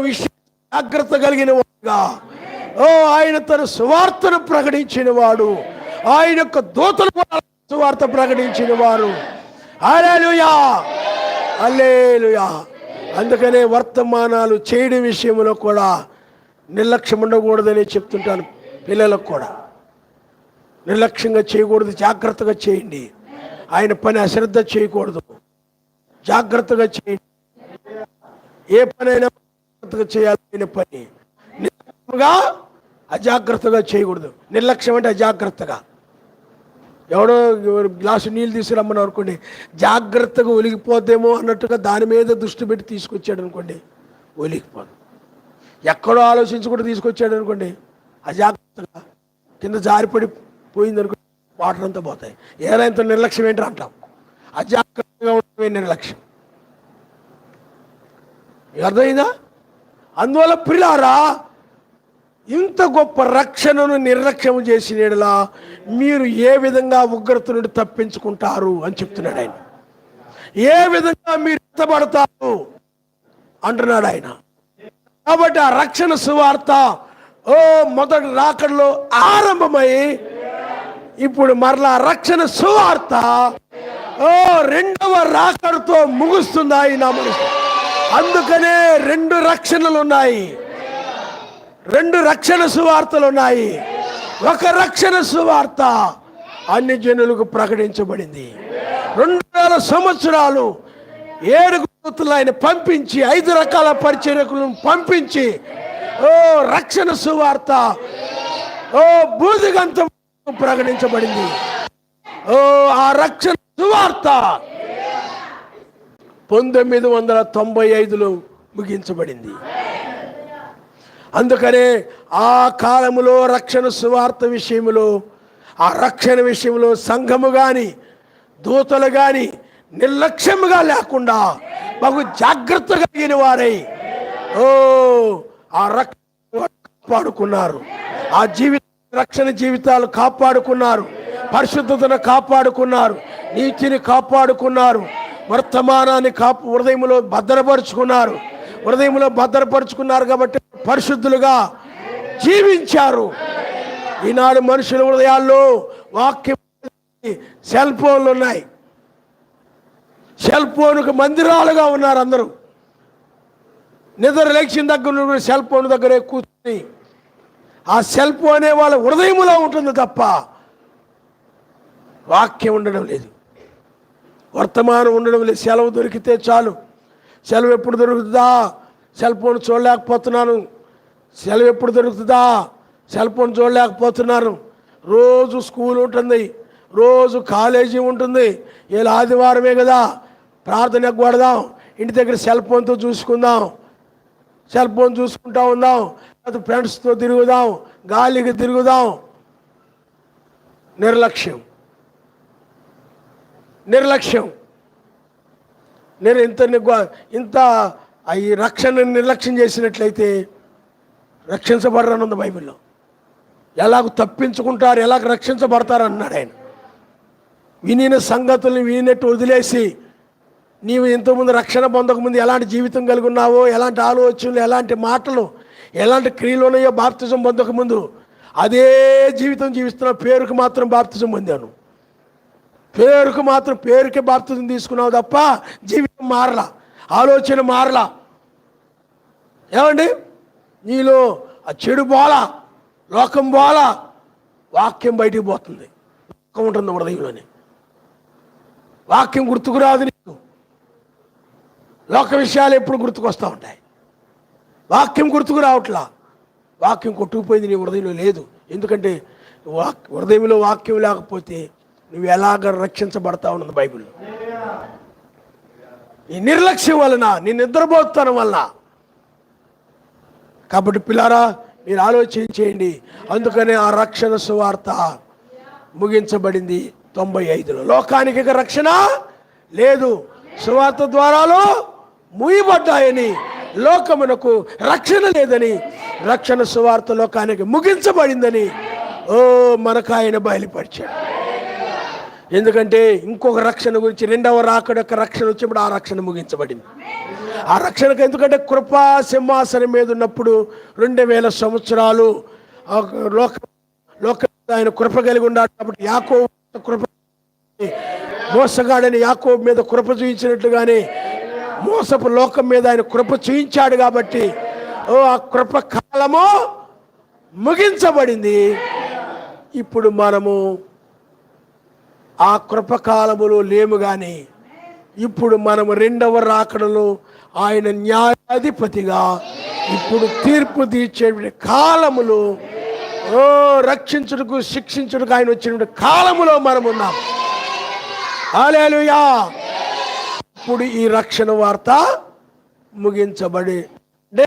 విషయం జాగ్రత్త కలిగిన వాడుగా, ఆయన తన సువార్తను ప్రకటించిన వాడు, ఆయన యొక్క దూతలు సువార్త ప్రకటించిన వారు. హల్లెలూయా, హల్లెలూయా. అందుకనే వర్తమానాలు చేయడం విషయంలో కూడా నిర్లక్ష్యం ఉండకూడదని చెప్తుంటాను పిల్లలకు కూడా. నిర్లక్ష్యంగా చేయకూడదు, జాగ్రత్తగా చేయండి. ఆయన పని అశ్రద్ధ చేయకూడదు, జాగ్రత్తగా చేయండి. ఏ పనైనా జాగ్రత్తగా చేయాల్సిన పని, నిర్లక్ష్యంగా అజాగ్రత్తగా చేయకూడదు. నిర్లక్ష్యం అంటే అజాగ్రత్తగా. ఎవడో గ్లాసు నీళ్ళు తీసుకురమ్మని అనుకోండి, జాగ్రత్తగా ఒలిగిపోద్దేమో అన్నట్టుగా దాని మీద దృష్టి పెట్టి తీసుకొచ్చాడు అనుకోండి, ఒలిగిపోదు. ఎక్కడో ఆలోచించకుండా తీసుకొచ్చాడు అనుకోండి, అజాగ్రత్తగా కింద జారిపడి పోయింది అనుకోండి, వాటర్ అంతా పోతాయి. ఏదైనా నిర్లక్ష్యం ఏంటో అంటాం, అజాగ్రత్తగా ఉండటమే నిర్లక్ష్యం. అర్థమైందా? అందువల్ల ప్రియులారా, ఇంత గొప్ప రక్షణను నిర్లక్ష్యం చేసినలా మీరు ఏ విధంగా ఉగ్రత నుండి తప్పించుకుంటారు అని చెప్తున్నాడు ఆయన. ఏ విధంగా మీరు ఎత్తబడతారు అంటున్నాడు ఆయన. కాబట్టి ఆ రక్షణ సువార్త మొదటి రాకడలో ఆరంభమై ఇప్పుడు మరలా రక్షణ సువార్త రెండవ రాకడతో ముగుస్తుంది ఆయన మనసు. అందుకనే రెండు రక్షణలు ఉన్నాయి, రెండు రక్షణ సువార్తలు ఉన్నాయి. ఒక రక్షణ సువార్త అన్ని జనులకు ప్రకటించబడింది. 2000 సంవత్సరాలు 7 దూతలు ఆయన పంపించి 5 రకాల పరిచర్యకులను పంపించి రక్షణ సువార్త బూదిగంతం ప్రకటించబడింది. ఆ రక్షణ సువార్త 1995లో ముగించబడింది. అందుకనే ఆ కాలములో రక్షణ సువార్త విషయంలో, ఆ రక్షణ విషయంలో సంఘము కానీ దూతలు కానీ నిర్లక్ష్యముగా లేకుండా బహు జాగ్రత్త కలిగిన వారై ఆ రక్షణ కాపాడుకున్నారు. ఆ రక్షణ జీవితాలు కాపాడుకున్నారు, పరిశుద్ధతను కాపాడుకున్నారు, నీతిని కాపాడుకున్నారు, వర్తమానాన్ని హృదయంలో భద్రపరుచుకున్నారు కాబట్టి పరిశుద్ధులుగా జీవించారు. ఈనాడు మనుషుల హృదయాల్లో వాక్యం, సెల్ ఫోన్లు ఉన్నాయి. సెల్ ఫోన్కు మందిరాలుగా ఉన్నారు అందరూ. నిద్ర లేచిన దగ్గర నుండి సెల్ ఫోన్ దగ్గరే కూర్చుని ఆ సెల్ ఫోనే వాళ్ళ హృదయంలో ఉంటుంది తప్ప వాక్యం ఉండడం లేదు, వర్తమానం ఉండడం లేదు. సెలవు దొరికితే చాలు, సెలవు ఎప్పుడు దొరుకుతుందా, సెల్ ఫోన్ చూడలేకపోతున్నాను, సెలవు ఎప్పుడు దొరుకుతుందా, సెల్ ఫోన్ చూడలేకపోతున్నాను. రోజు స్కూల్ ఉంటుంది, రోజు కాలేజీ ఉంటుంది, ఇలా ఆదివారమే కదా ప్రార్థనకు కొడదాం, ఇంటి దగ్గర సెల్ ఫోన్తో చూసుకుందాం, సెల్ ఫోన్ చూసుకుంటా ఉందాం, అది ఫ్రెండ్స్తో తిరుగుదాం, గాలికి తిరుగుదాం. నిర్లక్ష్యం. నేను ఇంత ఈ రక్షణ నిర్లక్ష్యం చేసినట్లయితే రక్షించబడరనుంది బైబిల్లో. ఎలాగ తప్పించుకుంటారు, ఎలాగ రక్షించబడతారు అన్నాడు ఆయన. వినిన సంగతుల్ని వినినట్టు వదిలేసి నీవు ఇంతకుముందు రక్షణ పొందకముందు ఎలాంటి జీవితం కలిగి ఉన్నావో, ఎలాంటి ఆలోచనలు, ఎలాంటి మాటలు, ఎలాంటి క్రియలు ఉన్నాయో బాప్తిజం పొందకముందు అదే జీవితం జీవిస్తున్నావు. పేరుకు మాత్రం బాప్తిజం పొందాను, పేరుకే బాప్తిజం తీసుకున్నావు తప్ప జీవితం మారలా, ఆలోచన మారలా. ఏమండి, నీలో ఆ చెడు బోలా, లోకం బోలా, వాక్యం బయటికి పోతుంది. లోకం ఉంటుంది హృదయంలోనే, వాక్యం గుర్తుకు రాదు నీకు. లోక విషయాలు ఎప్పుడు గుర్తుకొస్తూ ఉంటాయి, వాక్యం గుర్తుకు రావట్లా. వాక్యం కొట్టుకుపోయింది, నీ హృదయంలో లేదు. ఎందుకంటే హృదయంలో వాక్యం లేకపోతే నువ్వు ఎలాగ రక్షించబడతా ఉన్నది బైబిల్లో. ఈ నిర్లక్ష్యం వలన, నీ నిద్రపోతానం వలన. కాబట్టి పిల్లారా, మీరు ఆలోచన చేయండి. అందుకనే ఆ రక్షణ సువార్త ముగించబడింది 95లో. లోకానికి ఇక రక్షణ లేదు, సువార్త ద్వారాలో మూయబడ్డాయని, లోకమునకు రక్షణ లేదని, రక్షణ సువార్త లోకానికి ముగించబడిందని మనకు ఆయన బయలుపరిచాడు. ఎందుకంటే ఇంకొక రక్షణ గురించి, రెండవ రాకడ యొక్క రక్షణ వచ్చినప్పుడు ఆ రక్షణ ముగించబడింది. ఆ రక్షణకు ఎందుకంటే కృపా సింహాసనం మీద ఉన్నప్పుడు 2000 సంవత్సరాలు లోక ఆయన కృప కలిగి ఉన్నాడు. కాబట్టి యాకోబు కృప, మోసగాడని యాకోబు మీద కృప చూయించినట్లుగానే మోసపు లోకం మీద ఆయన కృప చూయించాడు. కాబట్టి ఆ కృప కాలము ముగించబడింది. ఇప్పుడు మనము ఆ కృపకాలములో లేము, కానీ ఇప్పుడు మనము రెండవ రాకడలో ఆయన న్యాయాధిపతిగా ఇప్పుడు తీర్పు తీర్చే కాలములో, రక్షించుటకు శిక్షించుటకు ఆయన వచ్చిన కాలములో మనం ఉన్నాం. హల్లెలూయా. ఇప్పుడు ఈ రక్షణ వార్త ముగించబడి, అంటే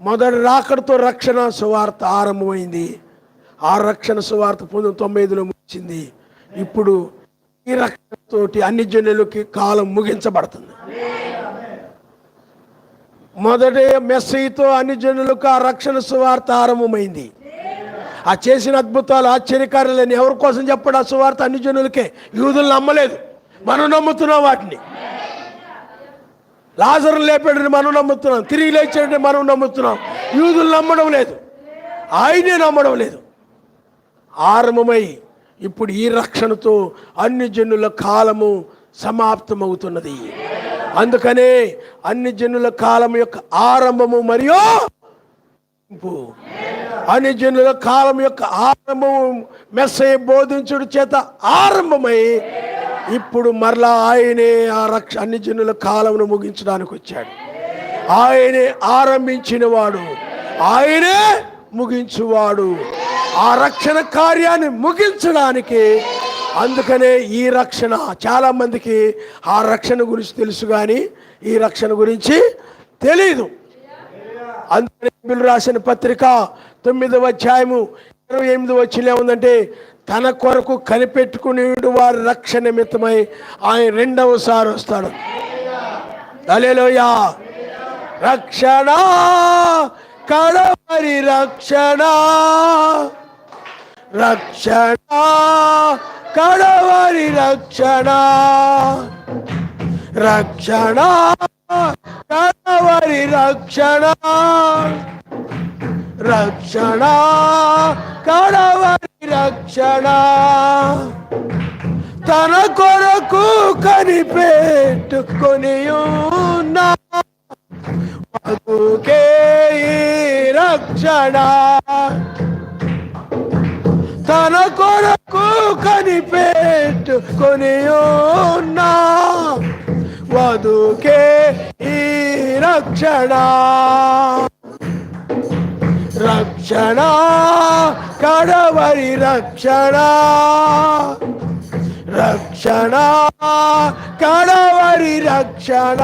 మొదటి రాకడతో రక్షణ సువార్త ఆరంభమైంది. ఆ రక్షణ సువార్త 1995లో ముగించింది. ఇప్పుడు ఈ రక్షణతోటి అన్ని జనులకి కాలం ముగించబడుతుంది. మొదటి మెస్సీతో అన్ని జనులకు ఆ రక్షణ సువార్త ఆరంభమైంది. ఆ చేసిన అద్భుతాలు, ఆశ్చర్యకార్యాలని ఎవరి కోసం చెప్పాడు? ఆ సువార్త అన్ని జనులకే. యూదులు నమ్మలేదు, మనం నమ్ముతున్నాం వాటిని. లాజరును లేపాడని మనం నమ్ముతున్నాం, తిరిగి లేచాడని మనం నమ్ముతున్నాం. యూదులు నమ్మడం లేదు, ఆయనే నమ్మడం లేదు. ఆరంభమై ఇప్పుడు ఈ రక్షణతో అన్ని జనుల కాలము సమాప్తమవుతున్నది. అందుకనే అన్ని జనుల కాలం యొక్క ఆరంభము మరియు అన్ని జనుల కాలం యొక్క ఆరంభము మెస్సయ్య బోధించుడు చేత ఆరంభమై ఇప్పుడు మరలా ఆయనే ఆ అన్ని జనుల కాలమును ముగించడానికి వచ్చాడు. ఆయనే ఆరంభించిన వాడు, ఆయనే ముగించువాడు. ఆ రక్షణ కార్యాన్ని ముగించడానికి, అందుకనే ఈ రక్షణ, చాలా మందికి ఆ రక్షణ గురించి తెలుసు కానీ ఈ రక్షణ గురించి తెలీదు. అందుకనే బైబిల్ రాసిన పత్రిక 9వ అధ్యాయము 28వ వచనం ఏముందంటే, తన కొరకు కనిపెట్టుకుని వారి రక్షణ నిమిత్తమై ఆయన రెండవసారి వస్తాడు. హల్లెలూయా. రక్షణ, కడవరి రక్షణ, రక్షణ, కడవరి రక్షణ, రక్షణ, కడవరి రక్షణ, రక్షణ, కడవరి రక్షణ, తన కొరకు కనిపెట్టుకొని ఉన్న వధువుకే ఈ రక్షణ, తన కొరకు కనిపెట్టుకొని ఉన్న వధువుకే ఈ రక్షణ, రక్షణ, కడవరి రక్షణ, రక్షణ, కడవరి రక్షణ.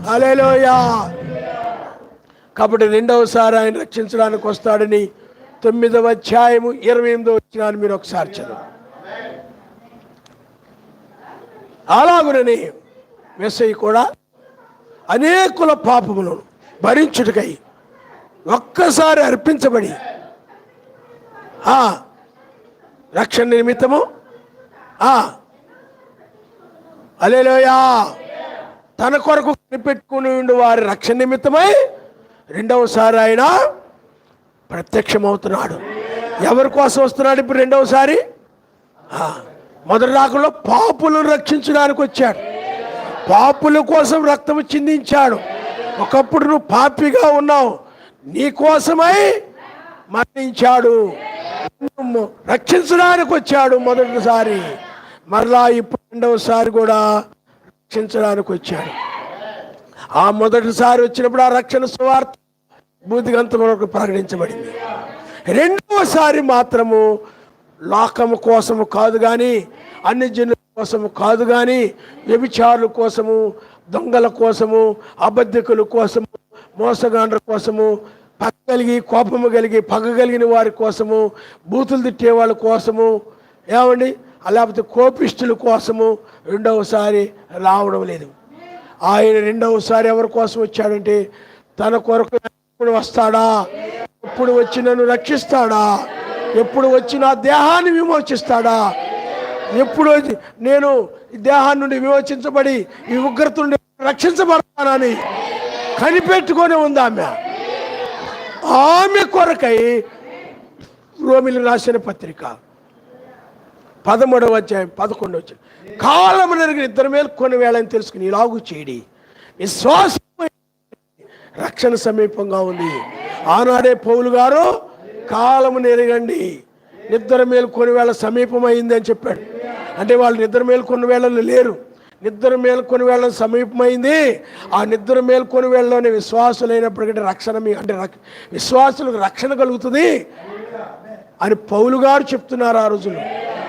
హల్లెలూయా. కాబట్టి రెండవసారి ఆయన రక్షించడానికి వస్తాడని 9వ అధ్యాయము 28వ వచనాన్ని మీరు ఒకసారి చదువు. అలాగునని మెస్సయ్య కూడా అనేకుల పాపములను భరించుటకై ఒక్కసారి అర్పించబడి రక్షణ నిమిత్తము హల్లెలూయా తన కొరకు కనిపెట్టుకుని ఉండి వారి రక్షణ నిమిత్తమై రెండవసారి ఆయన ప్రత్యక్షమవుతున్నాడు. ఎవరి కోసం వస్తున్నాడు ఇప్పుడు రెండవసారి? మొదటి రాకలో పాపులను రక్షించడానికి వచ్చాడు. పాపుల కోసం రక్తము చిందించాడు. ఒకప్పుడు నువ్వు పాపిగా ఉన్నావు, నీ కోసమై మరణించాడు, రక్షించడానికి వచ్చాడు మొదటిసారి. మరలా ఇప్పుడు రెండవసారి కూడా రక్షించడానికి వచ్చాడు. ఆ మొదటిసారి వచ్చినప్పుడు ఆ రక్షణ సువార్త భూదిగంతం వరకు ప్రకటించబడింది. రెండవసారి మాత్రము లోకము కోసము కాదు కానీ, అన్ని జనుల కోసము కాదు కానీ, వ్యభిచారుల కోసము, దొంగల కోసము, అబద్ధికుల కోసము, మోసగాండ్ర కోసము, పగ కలిగి కోపము కలిగి పగ కలిగిన వారి కోసము, బూతులు తిట్టే వాళ్ళ కోసము, ఏమండి లేకపోతే కోపిష్టుల కోసము రెండవసారి రావడం లేదు. ఆయన రెండవసారి ఎవరి కోసం వచ్చాడంటే, తన కొరకు ఎప్పుడు వస్తాడా, ఎప్పుడు వచ్చి నన్ను రక్షిస్తాడా, ఎప్పుడు వచ్చి నా దేహాన్ని విమోచిస్తాడా, ఎప్పుడు నేను ఈ దేహాన్ని నుండి విమోచించబడి ఈ ఉగ్రత నుండి రక్షించబడతానని కనిపెట్టుకొని ఉంది ఆమె. ఆమె కొరకై రోమిలు రాసిన పత్రిక 13వ అధ్యాయం 11వ వచనం, కాలము నెరిగిన ఇద్దరి మేలు కొన్ని వేళని తెలుసుకుని ఇలాగూ చేయడి, విశ్వాసం రక్షణ సమీపంగా ఉంది. ఆనాడే పౌలు గారు కాలము నెరగండి, నిద్ర మేలుకొని వేళ సమీపమైంది అని చెప్పాడు. అంటే వాళ్ళు నిద్ర మేలుకొని వేళలు లేరు, నిద్ర మేలుకొని వేళ సమీపమైంది. ఆ నిద్ర మేలుకొని వేళలోనే విశ్వాసులైనప్పటికంటే రక్షణ అంటే విశ్వాసులకు రక్షణ కలుగుతుంది అని పౌలు గారు చెప్తున్నారు ఆ రోజుల్లో.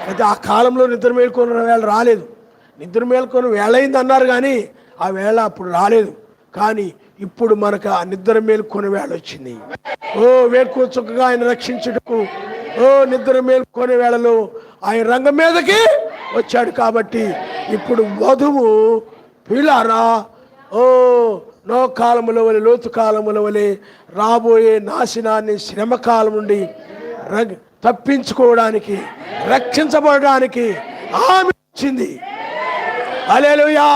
అయితే ఆ కాలంలో నిద్ర మేలుకొని వేళ రాలేదు, నిద్ర మేలుకొని వేళ అయింది అన్నారు కానీ ఆ వేళ అప్పుడు రాలేదు. కానీ ఇప్పుడు మనకు ఆ నిద్ర మేలుకొని వేళ వచ్చింది. వేకువ చుక్కగా ఆయన రక్షించుటకు నిద్ర మేలుకొని వేళలో ఆయన రంగం మీదకి వచ్చాడు. కాబట్టి ఇప్పుడు వధువు పిల్లారా, నో కాలముల వలె లోతు కాలముల వలె రాబోయే నాశనాన్ని శ్రమ కాలం నుండి తప్పించుకోవడానికి రక్షించబడడానికి ఆమె వచ్చింది. హల్లెలూయా.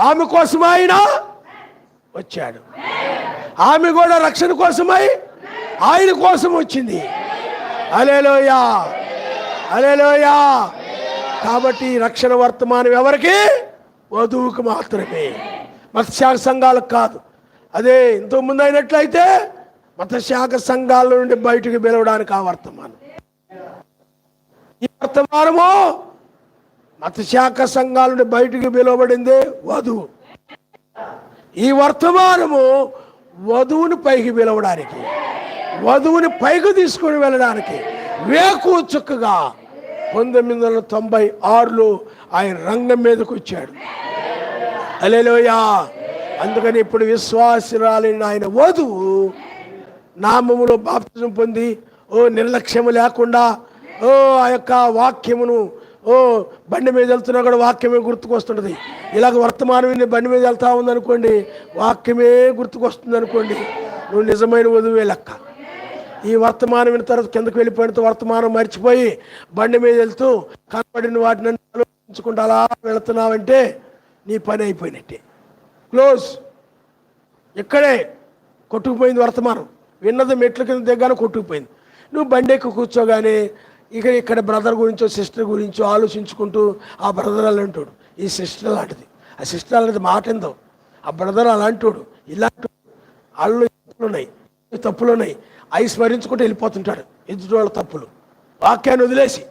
ఆమె కోసం ఆయన వచ్చాడు. ఆమె కూడా రక్షణ కోసమై ఆయన కోసం వచ్చింది. హల్లెలూయా, హల్లెలూయా. కాబట్టి రక్షణ వర్తమానం ఎవరికి? వధువుకు మాత్రమే, మతశాఖ సంఘాలకు కాదు. అదే ఇంతకుముందు అయినట్లయితే మతశాఖ సంఘాల నుండి బయటకు పిలవడానికి ఆ వర్తమానం. ఈ వర్తమానము మతశాఖ సంఘాల నుండి బయటకు పిలువబడిందే వధువు. ఈ వర్తమానము వధువుని పైకి పిలవడానికి, వధువుని పైకి తీసుకొని వెళ్ళడానికి వేకు చుక్కగా 1996లో ఆయన రంగం మీదకి వచ్చాడు. హల్లెలూయా. అందుకని ఇప్పుడు విశ్వాసురాలైన ఆయన వధువు నామములో బాప్తిజం పొంది నిర్లక్ష్యము లేకుండా ఆ యొక్క వాక్యమును బండి మీద వెళ్తున్నా కూడా వాక్యమే గుర్తుకొస్తుంటుంది. ఇలాగ వర్తమానం బండి మీద వెళ్తా ఉందనుకోండి, వాక్యమే గుర్తుకొస్తుంది అనుకోండి, నువ్వు నిజమైన వధువే లెక్క. ఈ వర్తమానం విన్న తర్వాత కిందకు వెళ్ళిపోయిన వర్తమానం మర్చిపోయి బండి మీద వెళ్తూ కనబడిన వాటిని ఆలోచించుకుంటూ అలా వెళుతున్నావంటే నీ పని అయిపోయినట్టే, క్లోజ్. ఇక్కడే కొట్టుకుపోయింది వర్తమానం, విన్నది మెట్ల కింద దిగ్గానే కొట్టుకుపోయింది. నువ్వు బండి ఎక్కి కూర్చోగానే ఇక్కడ బ్రదర్ గురించో సిస్టర్ గురించో ఆలోచించుకుంటూ ఆ బ్రదర్ అలాంటోడు, ఈ సిస్టర్ అలాంటిది, ఆ సిస్టర్ అలాంటిది మాట ఏందో, ఆ బ్రదర్ అలాంటోడు, ఇలాంటి వాళ్ళు తప్పులు ఉన్నాయి అవి స్మరించుకుంటూ వెళ్ళిపోతుంటాడు ఎదుటి వాళ్ళ తప్పులు, వాక్యాన్ని వదిలేసి.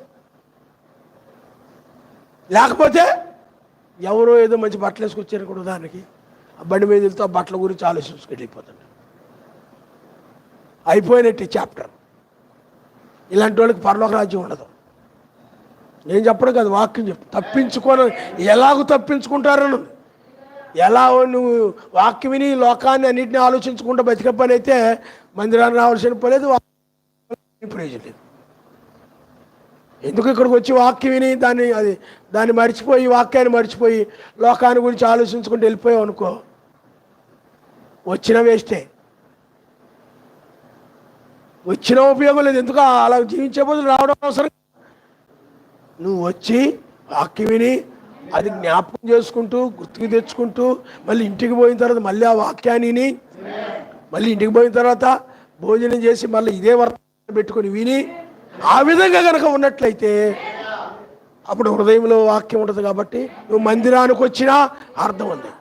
లేకపోతే ఎవరో ఏదో మంచి బట్టలు వేసుకొచ్చారు కూడా దానికి ఆ బండి మీద వెళ్తూ ఆ బట్టల గురించి ఆలోచించుకుంటూ వెళ్ళిపోతాడు. అయిపోయినట్టు చాప్టర్. ఇలాంటి వాళ్ళకి పరలోక రాజ్యం ఉండదు. నేను చెప్పడం కాదు, వాక్యం చెప్పు. తప్పించుకొని ఎలాగో తప్పించుకుంటారని, ఎలా నువ్వు వాక్యం విని లోకాన్ని అన్నింటినీ ఆలోచించుకుంటూ బతికే పని అయితే మందిరాన్ని రావాల్సిన పని లేదు, ప్రయోజనం లేదు. ఎందుకు ఇక్కడికి వచ్చి వాక్యం విని దాన్ని మర్చిపోయి, వాక్యాన్ని మర్చిపోయి లోకాన్ని గురించి ఆలోచించుకుంటూ వెళ్ళిపోయావు అనుకో, వచ్చిన వేస్టే, వచ్చిన ఉపయోగం లేదు. ఎందుకు అలా జీవించే బదులు రావడం అవసరం. నువ్వు వచ్చి వాక్యం విని అది జ్ఞాపకం చేసుకుంటూ గుర్తుకు తెచ్చుకుంటూ మళ్ళీ ఇంటికి పోయిన తర్వాత మళ్ళీ ఆ వాక్యాన్ని మళ్ళీ ఇంటికి పోయిన తర్వాత భోజనం చేసి మళ్ళీ ఇదే వర్తమానం పెట్టుకొని విని ఆ విధంగా కనుక ఉన్నట్లయితే అప్పుడు హృదయంలో వాక్యం ఉంటుంది. కాబట్టి నువ్వు మందిరానికి వచ్చినా అర్థం ఉంది,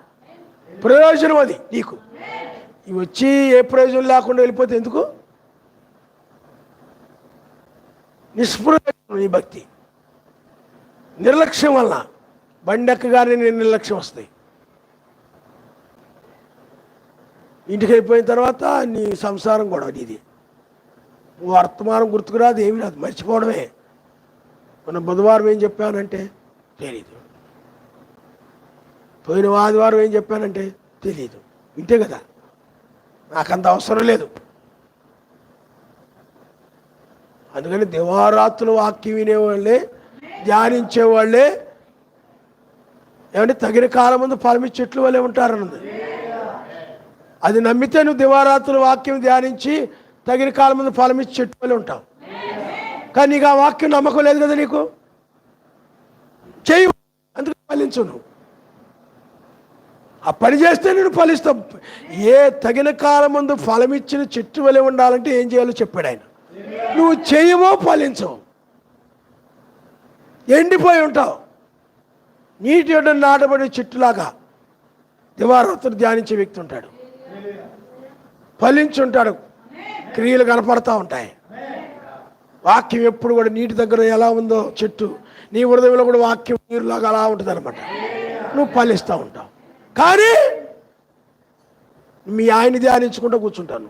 ప్రయోజనం అది నీకు. ఇవి వచ్చి ఏ ప్రయోజనం లేకుండా వెళ్ళిపోతే ఎందుకు? నిష్ప్రయోజనం నీ భక్తి. నిర్లక్ష్యం వలన బండెక్కగానే నిర్లక్ష్యం వస్తాయి. ఇంటికి వెళ్ళిపోయిన తర్వాత నీ సంసారం కూడా నీది, వర్తమానం గుర్తుకురాదు, ఏమి రాదు, మర్చిపోవడమే. మన బుధవారం ఏం చెప్పానంటే తెలీదు, పోయిన ఆదివారం ఏం చెప్పానంటే తెలీదు. ఇంతే కదా, నాకంత అవసరం లేదు. అందుకని దివారాత్రులు వాక్యం వినేవాళ్ళే, ధ్యానించేవాళ్ళే ఏమంటే తగిన కాలం ముందు ఫలమిచ్చే చెట్లు వల్లే ఉంటారన్నది. అది నమ్మితే నువ్వు దివారాత్రులు వాక్యం ధ్యానించి తగిన కాలం ముందు ఫలమిచ్చే చెట్టు వల్లే ఉంటావు. కానీ నీకు ఆ వాక్యం నమ్మకం లేదు కదా, నీకు చెయ్యి, అందుకు ఫలించు. నువ్వు ఆ పని చేస్తే నేను ఫలిస్తావు. ఏ తగిన కాలం ముందు ఫలమిచ్చిన చెట్టు వల్లే ఉండాలంటే ఏం చేయాలో చెప్పాడు ఆయన. నువ్వు చేయవో ఫలించవు, ఎండిపోయి ఉంటావు. నీటి యొద్ద నాటబడే చెట్టులాగా దివారాత్రులు ధ్యానించే వ్యక్తి ఉంటాడు, ఫలించుంటాడు, క్రియలు కనపడతా ఉంటాయి. వాక్యం ఎప్పుడు కూడా నీటి దగ్గర ఎలా ఉందో చెట్టు, నీ హృదయంలో కూడా వాక్యం నీరులాగా అలా ఉంటుంది అనమాట. నువ్వు ఫలిస్తూ ఉంటావు. కానీ మీ ఆయన్ని ధ్యానించుకుంటూ కూర్చుంటాను.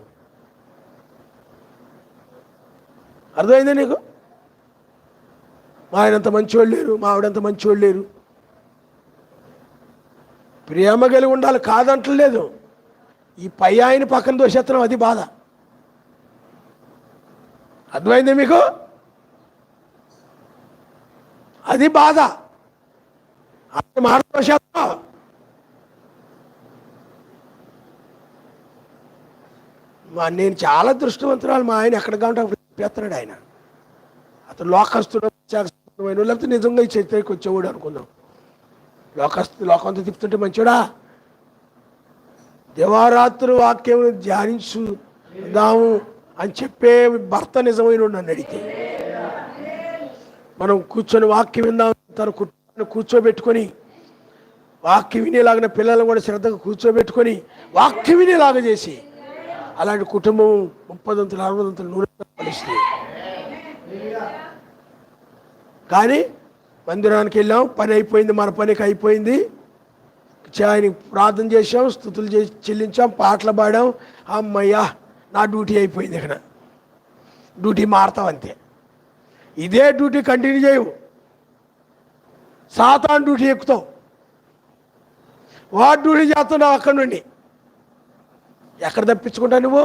అర్థమైందా నీకు? మా ఆయనంత మంచివాళ్ళు లేరు, మా ఆవిడంత మంచివాళ్ళు లేరు. ప్రేమ కలిగి ఉండాలి, కాదంటలేదు. ఈ పై ఆయన పక్కన దోషేత్తనం, అది బాధ. అర్థమైంది మీకు? అది బాధ. అది మాట దోషేత్తనం. నేను చాలా దృష్టివంతురాలు. మా ఆయన ఎక్కడ కావాలంటే అక్కడ పెత్తనాడు ఆయన. అతను లోకస్తుడు లేకపోతే నిజంగా ఈ చరిత్రకి వచ్చేవాడు అనుకుందాం. లోకంతో తిప్పుతుంటే మంచివాడా? దివారాత్రులు వాక్యం ధ్యానించుదాము అని చెప్పే భర్త నిజమైన నన్ను అడిగితే, మనం కూర్చొని వాక్యం విందాం, తన కుటుంబాన్ని కూర్చోబెట్టుకొని వాక్యం వినేలాగిన పిల్లలను కూడా శ్రద్ధగా కూర్చోబెట్టుకొని వాక్యం వినేలాగా చేసి అలాంటి కుటుంబం 30 60 100 ఫలిస్తుంది. కానీ మందిరానికి వెళ్ళాం, పని అయిపోయింది, మన పనికి అయిపోయింది, ఆయనకి ప్రార్థన చేసాం, స్తుతులు చేసి చెల్లించాం, పాటలు పాడాం, అమ్మయ్యా నా డ్యూటీ అయిపోయింది. ఇక్కడ డ్యూటీ మారుతాం అంతే. ఇదే డ్యూటీ కంటిన్యూ చేయవు, సాతాను డ్యూటీ ఎక్కుతావు. వాడు డ్యూటీ చేస్తున్నావు అక్కడి నుండి. ఎక్కడ తప్పించుకుంటావు నువ్వు?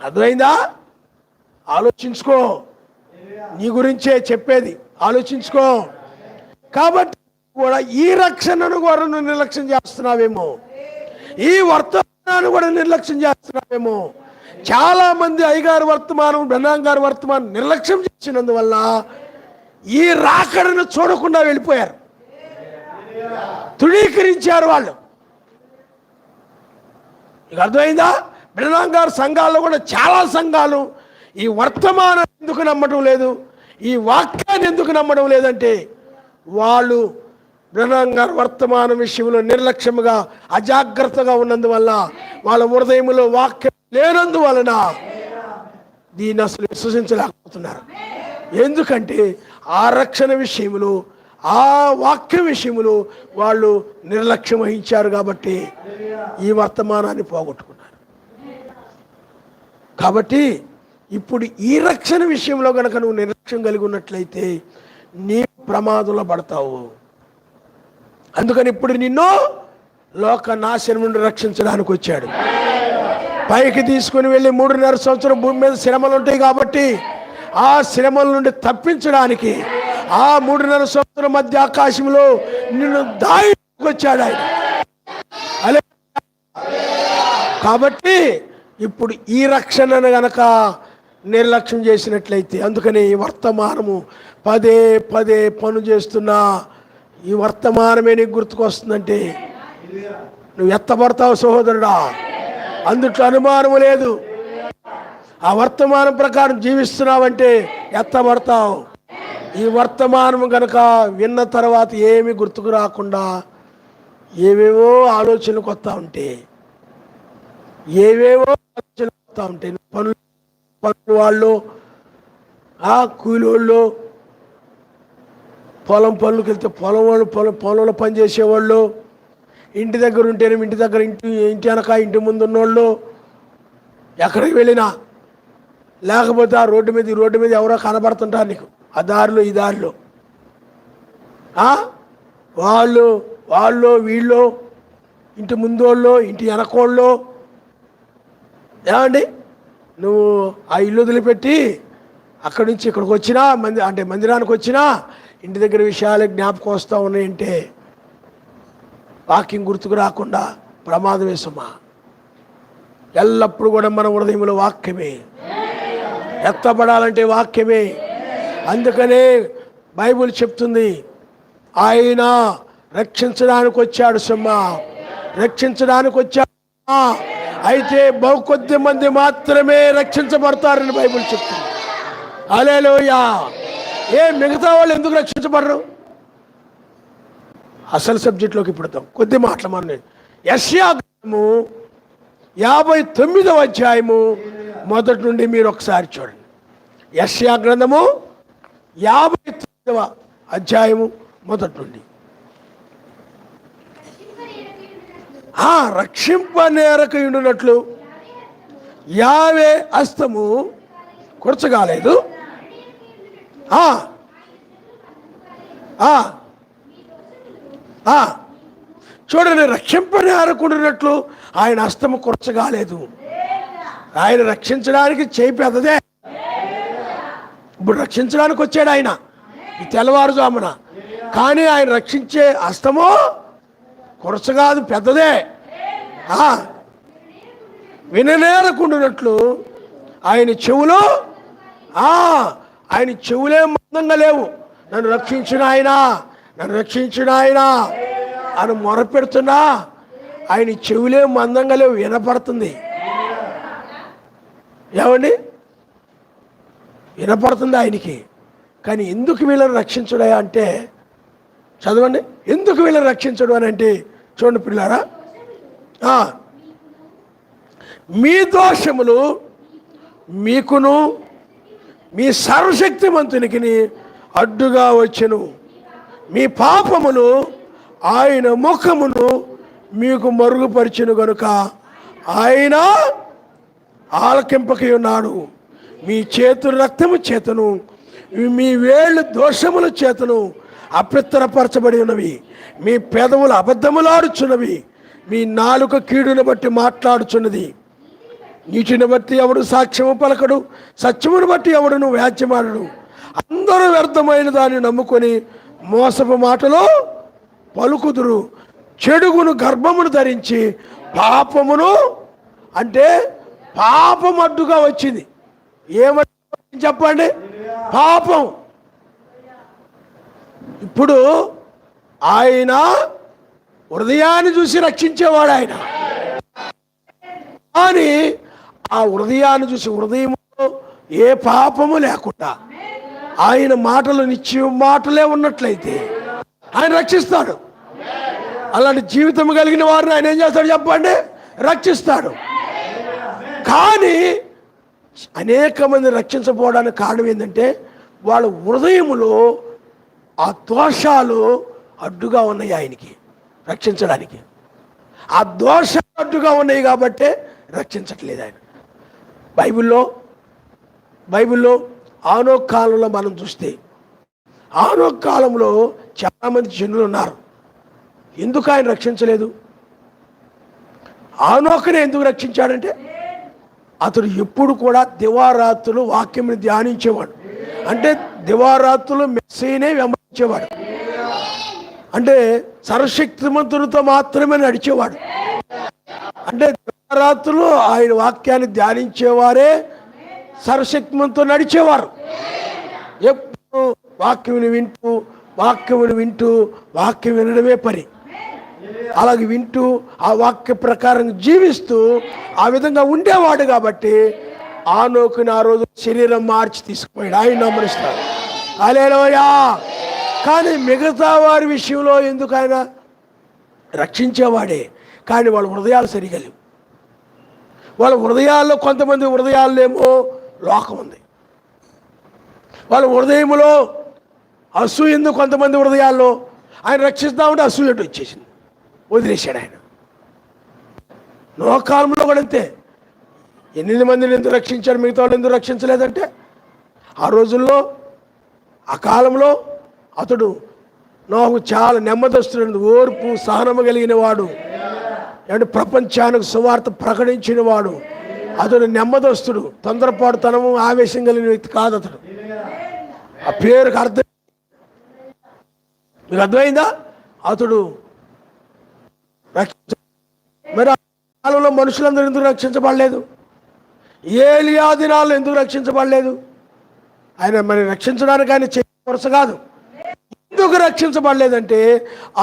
అర్థమైందా? ఆలోచించుకో. నీ గురించే చెప్పేది, ఆలోచించుకో. కాబట్టి కూడా ఈ రక్షణను కూడా నువ్వు నిర్లక్ష్యం చేస్తున్నావేమో, ఈ వర్తమానాన్ని కూడా నిర్లక్ష్యం చేస్తున్నావేమో. చాలా మంది అయ్యగారు వర్తమానం, బ్రహ్మాం గారు వర్తమానం నిర్లక్ష్యం చేసినందువల్ల ఈ రాకడను చూడకుండా వెళ్ళిపోయారు, తృణీకరించారు వాళ్ళు. ఇక అర్థమైందా? బ్రహ్మాం గారు సంఘాల్లో కూడా చాలా సంఘాలు ఈ వర్తమానం ఎందుకు నమ్మడం లేదు, ఈ వాక్యాన్ని ఎందుకు నమ్మడం లేదంటే వాళ్ళు బ్రహ్మాం గారు వర్తమానం విషయంలో నిర్లక్ష్యముగా అజాగ్రత్తగా ఉన్నందువల్ల, వాళ్ళ హృదయంలో వాక్యం లేనందువలన దీన్ని అసలు విశ్వసించలేకపోతున్నారు. ఎందుకంటే ఆ రక్షణ విషయంలో, ఆ వాక్య విషయంలో వాళ్ళు నిర్లక్ష్యం వహించారు కాబట్టి ఈ వర్తమానాన్ని పోగొట్టుకున్నారు. కాబట్టి ఇప్పుడు ఈ రక్షణ విషయంలో కనుక నువ్వు నిర్లక్ష్యం కలిగి ఉన్నట్లయితే నీ ప్రమాదంలో పడతావు. అందుకని ఇప్పుడు నిన్ను లోక నాశనం నుండి రక్షించడానికి వచ్చాడు. పైకి తీసుకుని వెళ్ళి 3.5 సంవత్సరం భూమి మీద శ్రమలు ఉంటాయి కాబట్టి ఆ శ్రమల నుండి తప్పించడానికి ఆ 3.5 సంవత్సరం మధ్య ఆకాశంలో నిన్ను దానికి వచ్చాడు ఆయన. అలే కాబట్టి ఇప్పుడు ఈ రక్షణను గనక నిర్లక్ష్యం చేసినట్లయితే, అందుకని ఈ వర్తమానము పదే పదే పను చేస్తున్నా ఈ వర్తమానమే నీకు గుర్తుకొస్తుందంటే నువ్వు ఎత్తబడతావు సహోదరుడా, అందుట్లో అనుమానము లేదు. ఆ వర్తమానం ప్రకారం జీవిస్తున్నావంటే ఎత్తబడతావు. ఈ వర్తమానం కనుక విన్న తర్వాత ఏమి గుర్తుకు రాకుండా ఏవేవో ఆలోచనలకు వస్తూ ఉంటే, ఏవేవో ఆలోచనలు వస్తూ ఉంటే, పనులు వాళ్ళు, ఆ కూలి వాళ్ళు, పొలం పనులకు వెళ్తే పొలంలో పనిచేసేవాళ్ళు, ఇంటి దగ్గర ఉంటేనే ఇంటి దగ్గర ఇంటి వెనక ఇంటి ముందు ఉన్నోళ్ళు, ఎక్కడికి వెళ్ళినా లేకపోతే ఆ రోడ్డు మీద ఎవరో కనబడుతుంటారు నీకు, ఆ దారిలో ఈ దారిలో. వాళ్ళు వీళ్ళు, ఇంటి ముందోళ్ళు, ఇంటి వెనకోళ్ళు. ఏమండి, నువ్వు ఆ ఇల్లు వదిలిపెట్టి అక్కడి నుంచి ఇక్కడికి వచ్చినా, మందిరానికి వచ్చినా ఇంటి దగ్గర విషయాలు జ్ఞాపకం వస్తూ ఉన్నాయంటే వాక్యం గుర్తుకు రాకుండా ప్రమాదం వేసమ్మా. ఎల్లప్పుడు కూడా మన హృదయంలో వాక్యమే, ఎత్తబడాలంటే వాక్యమే. అందుకనే బైబిల్ చెప్తుంది, ఆయన రక్షించడానికి వచ్చాడు సుమ్మా, రక్షించడానికి వచ్చాడు. అయితే బహుకొద్ది మంది మాత్రమే రక్షించబడతారని బైబిల్ చెప్తుంది. హల్లెలూయా. మిగతా వాళ్ళు ఎందుకు రక్షించబడరు? అసలు సబ్జెక్ట్లోకి ఇప్పుడు కొద్ది మాటలు మనం యెషయా గ్రంథము 59వ అధ్యాయము మొదటి నుండి మీరు ఒకసారి చూడండి. యెషయా గ్రంథము 59వ అధ్యాయము మొదటి నుండి. రక్షింపనేరకయుండునట్లు యావే హస్తము కూర్చగాలేదు. చూడండి, రక్షింపనేరకుండునట్లు ఆయన హస్తము కూర్చగాలేదు. ఆయన రక్షించడానికి చేయి పెద్దదే. ఇప్పుడు రక్షించడానికి వచ్చాడు ఆయన ఈ తెల్లవారుజామున, కానీ ఆయన రక్షించే హస్తము కొరసగాదు, పెద్దదే. విననేరకుండునట్లు ఆయన చెవులే మందంగా లేవు. నన్ను రక్షించిన ఆయన అని మొరపెడుతున్నా ఆయన చెవులే మందంగా లేవు, వినపడుతుంది. ఏమండి, వినపడుతుంది ఆయనకి. కానీ ఎందుకు వీళ్ళని రక్షించడా అంటే, చదవండి, ఎందుకు వీళ్ళని రక్షించడు అని అంటే, చూడండి పిల్లారా, మీ దోషములు మీకును మీ సర్వశక్తిమంతునికి అడ్డుగా వచ్చెను, మీ పాపములు ఆయన ముఖమును మీకు మరుగుపరిచెను గనుక ఆయన ఆలకింపకి ఉన్నాడు. మీ చేతుల రక్తము చేతను మీ వేళ్ళు దోషముల చేతను అపవిత్రపరచబడి ఉన్నవి, మీ పెదవులు అబద్ధములాడుచున్నవి, మీ నాలుక కీడును బట్టి మాట్లాడుచున్నది. నీటిని బట్టి ఎవడు సాక్ష్యము పలకడు, సత్యమును బట్టి ఎవడును వ్యాజ్యమాడడు. అందరూ వ్యర్థమైన దాన్ని నమ్ముకొని మోసపు మాటలో పలుకుదురు. చెడుగును గర్భమును ధరించి పాపమును, అంటే పాపం అడ్డుగా వచ్చింది. ఏమని చెప్పండి? పాపం. ఇప్పుడు ఆయన హృదయాన్ని చూసి రక్షించేవాడు ఆయన, కానీ ఆ హృదయాన్ని చూసి హృదయంలో ఏ పాపము లేకుండా ఆయన మాటలు నిత్య మాటలే ఉన్నట్లయితే ఆయన రక్షిస్తాడు. అలాంటి జీవితం కలిగిన వారిని ఆయన ఏం చేస్తాడు చెప్పండి? రక్షిస్తాడు. కానీ అనేక మంది రక్షించకపోవడానికి కారణం ఏంటంటే వాళ్ళ హృదయములో ఆ దోషాలు అడ్డుగా ఉన్నాయి ఆయనకి రక్షించడానికి. ఆ దోషాలు అడ్డుగా ఉన్నాయి కాబట్టే రక్షించట్లేదు ఆయన. బైబిల్లో ఆనోక్ కాలంలో మనం చూస్తే, ఆనోక్ కాలంలో చాలామంది జనులు ఉన్నారు. ఎందుకు ఆయన రక్షించలేదు? ఆనోకునే ఎందుకు రక్షించాడంటే అతడు ఎప్పుడు కూడా దివారాత్రులు వాక్యంని ధ్యానించేవాడు. అంటే దివారాత్రులు మెస్సీనే వెంబడించేవాడు. అంటే సర్వశక్తిమంతునితో మాత్రమే నడిచేవాడు. అంటే దివారాత్రులు ఆయన వాక్యాన్ని ధ్యానించేవారే సర్వశక్తిమంతుతో నడిచేవారు. ఎప్పుడు వాక్యముని వింటూ వాక్యం వినడమే పని. అలాగే వింటూ ఆ వాక్య ప్రకారం జీవిస్తూ ఆ విధంగా ఉండేవాడు. కాబట్టి ఆనోకుని ఆ రోజు శరీరం మార్చి తీసుకుపోయాడు. ఆయన నమ్మనిస్తాడు. హల్లెలూయా. కానీ మిగతా వారి విషయంలో ఎందుకు ఆయన రక్షించేవాడే, కానీ వాళ్ళ హృదయాలు సరిగా లేవు. వాళ్ళ హృదయాల్లో కొంతమంది హృదయాల్లోమో లోకం ఉంది. వాళ్ళ హృదయంలో అసూయ ఉంది. కొంతమంది హృదయాల్లో ఆయన రక్షిస్తామంటే అసూయ వచ్చేసింది, వదిలేశాడు ఆయన. నోకాలంలో కూడా అంతే. 8 మందిని ఎందుకు రక్షించాడు, మిగతా వాళ్ళు ఎందుకు రక్షించలేదంటే ఆ రోజుల్లో ఆ కాలంలో అతడు నోహు చాలా నెమ్మదస్తుడు, ఓర్పు సహనము కలిగిన వాడు, అంటే ప్రపంచానికి సువార్త ప్రకటించిన వాడు. అతడు నెమ్మదస్తుడు, తొందరపాటుతనము ఆవేశం కలిగిన వ్యక్తి కాదు అతడు. ఆ పేరుకి అర్థం మీకు అర్థమైందా? అతడు మరి ఆ కాలంలో మనుషులందరూ ఎందుకు రక్షించబడలేదు? ఏలియా దినాల్లో ఎందుకు రక్షించబడలేదు? ఆయన మరి రక్షించడానికి ఆయన వరుస కాదు. ఎందుకు రక్షించబడలేదంటే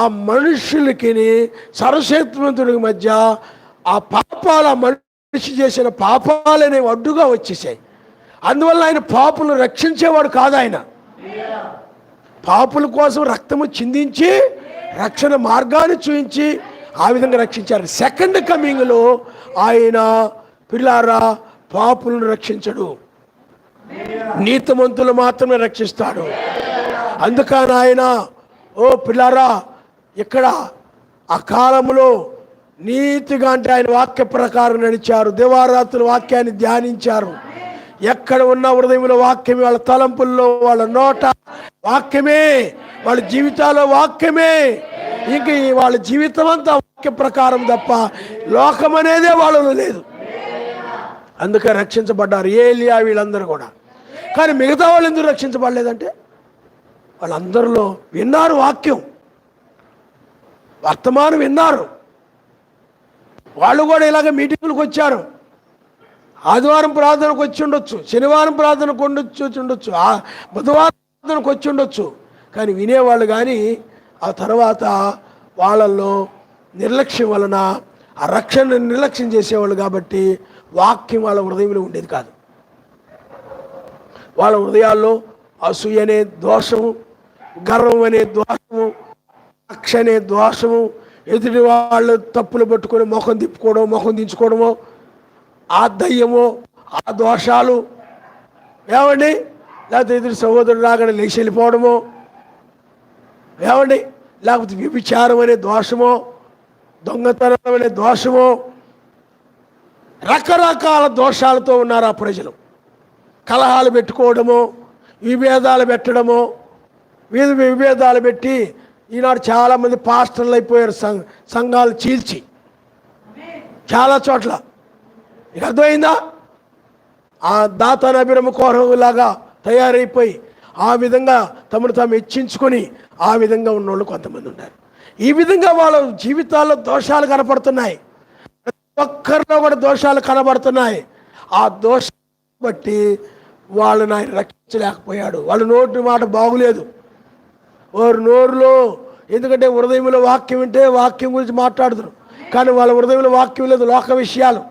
ఆ మనుషులకి సర్వశక్తిమంతుడికి మధ్య ఆ పాపాలు, ఆ మనిషి చేసిన పాపాలు అనేవి అడ్డుగా వచ్చేసాయి. అందువల్ల ఆయన పాపులను రక్షించేవాడు కాదు. ఆయన పాపుల కోసం రక్తము చిందించి రక్షణ మార్గాన్ని చూపించి ఆ విధంగా రక్షించారు. సెకండ్ కమింగ్లో ఆయన పిల్లారా పాపులను రక్షించడు, నీతిమంతులు మాత్రమే రక్షిస్తాడు. అందుకని ఆయన పిల్లారా ఇక్కడ ఆ కాలంలో నీతిగా అంటే ఆయన వాక్య ప్రకారం నడిచారు. దివారాత్రులు వాక్యాన్ని ధ్యానించారు. ఎక్కడ ఉన్న హృదయంలో వాక్యమే, వాళ్ళ తలంపుల్లో, వాళ్ళ నోట వాక్యమే, వాళ్ళ జీవితాల్లో వాక్యమే. ఇంక వాళ్ళ జీవితం అంతా వాక్య ప్రకారం తప్ప లోకం అనేదే వాళ్ళలో లేదు. అందుకే రక్షించబడ్డారు ఏలియా వీళ్ళందరూ కూడా. కానీ మిగతా వాళ్ళు ఎందుకు రక్షించబడలేదంటే వాళ్ళందరిలో విన్నారు, వాక్యం వర్తమానం విన్నారు. వాళ్ళు కూడా ఇలాగ మీటింగులకు వచ్చారు. ఆదివారం ప్రార్థనకు వచ్చి ఉండొచ్చు, శనివారం ప్రార్థనకు వచ్చి ఉండొచ్చు, బుధవారం ప్రార్థనకు వచ్చి ఉండొచ్చు. కానీ వినేవాళ్ళు. కానీ ఆ తర్వాత వాళ్ళల్లో నిర్లక్ష్యం వలన ఆ రక్షణను నిర్లక్ష్యం చేసేవాళ్ళు. కాబట్టి వాక్యం వాళ్ళ హృదయంలో ఉండేది కాదు. వాళ్ళ హృదయాల్లో అసూయ అనే దోషము, గర్వం అనే దోషము, కక్ష అనే దోషము, ఎదుటి వాళ్ళు తప్పులు పట్టుకొని ముఖం తిప్పుకోవడం, ముఖం దించుకోవడమో, ఆ దయ్యమో, ఆ దోషాలు ఏమండి, లేకపోతే ఎదుటి సహోదరుడు రాగానే లేచి వెళ్ళిపోవడమో ఏమండి, లేకపోతే వ్యభిచారం అనే దోషమో, దొంగతనం అనే దోషమో, రకరకాల దోషాలతో ఉన్నారు ఆ ప్రజలు. కలహాలు పెట్టుకోవడమో, విభేదాలు పెట్టడమో, విభేదాలు పెట్టి ఈనాడు చాలామంది పాస్టర్లు అయిపోయారు, సంఘాలు చీల్చి చాలా చోట్ల. ఇక అర్థమైందా? ఆ దాతాను అభిరమ కోరలాగా తయారైపోయి ఆ విధంగా తమను తాము హెచ్చించుకొని ఆ విధంగా ఉన్నోళ్ళు కొంతమంది ఉన్నారు. ఈ విధంగా వాళ్ళ జీవితాల్లో దోషాలు కనపడుతున్నాయి. ప్రతి ఒక్కరిలో కూడా దోషాలు కనబడుతున్నాయి. ఆ దోషం బట్టి వాళ్ళని ఆయన రక్షించలేకపోయాడు. వాళ్ళ నోటి మాట బాగులేదు, వారు నోరులో, ఎందుకంటే హృదయంలో వాక్యం వింటే వాక్యం గురించి మాట్లాడుతారు, కానీ వాళ్ళ హృదయంలో వాక్యం లేదు, లోక విషయాలు,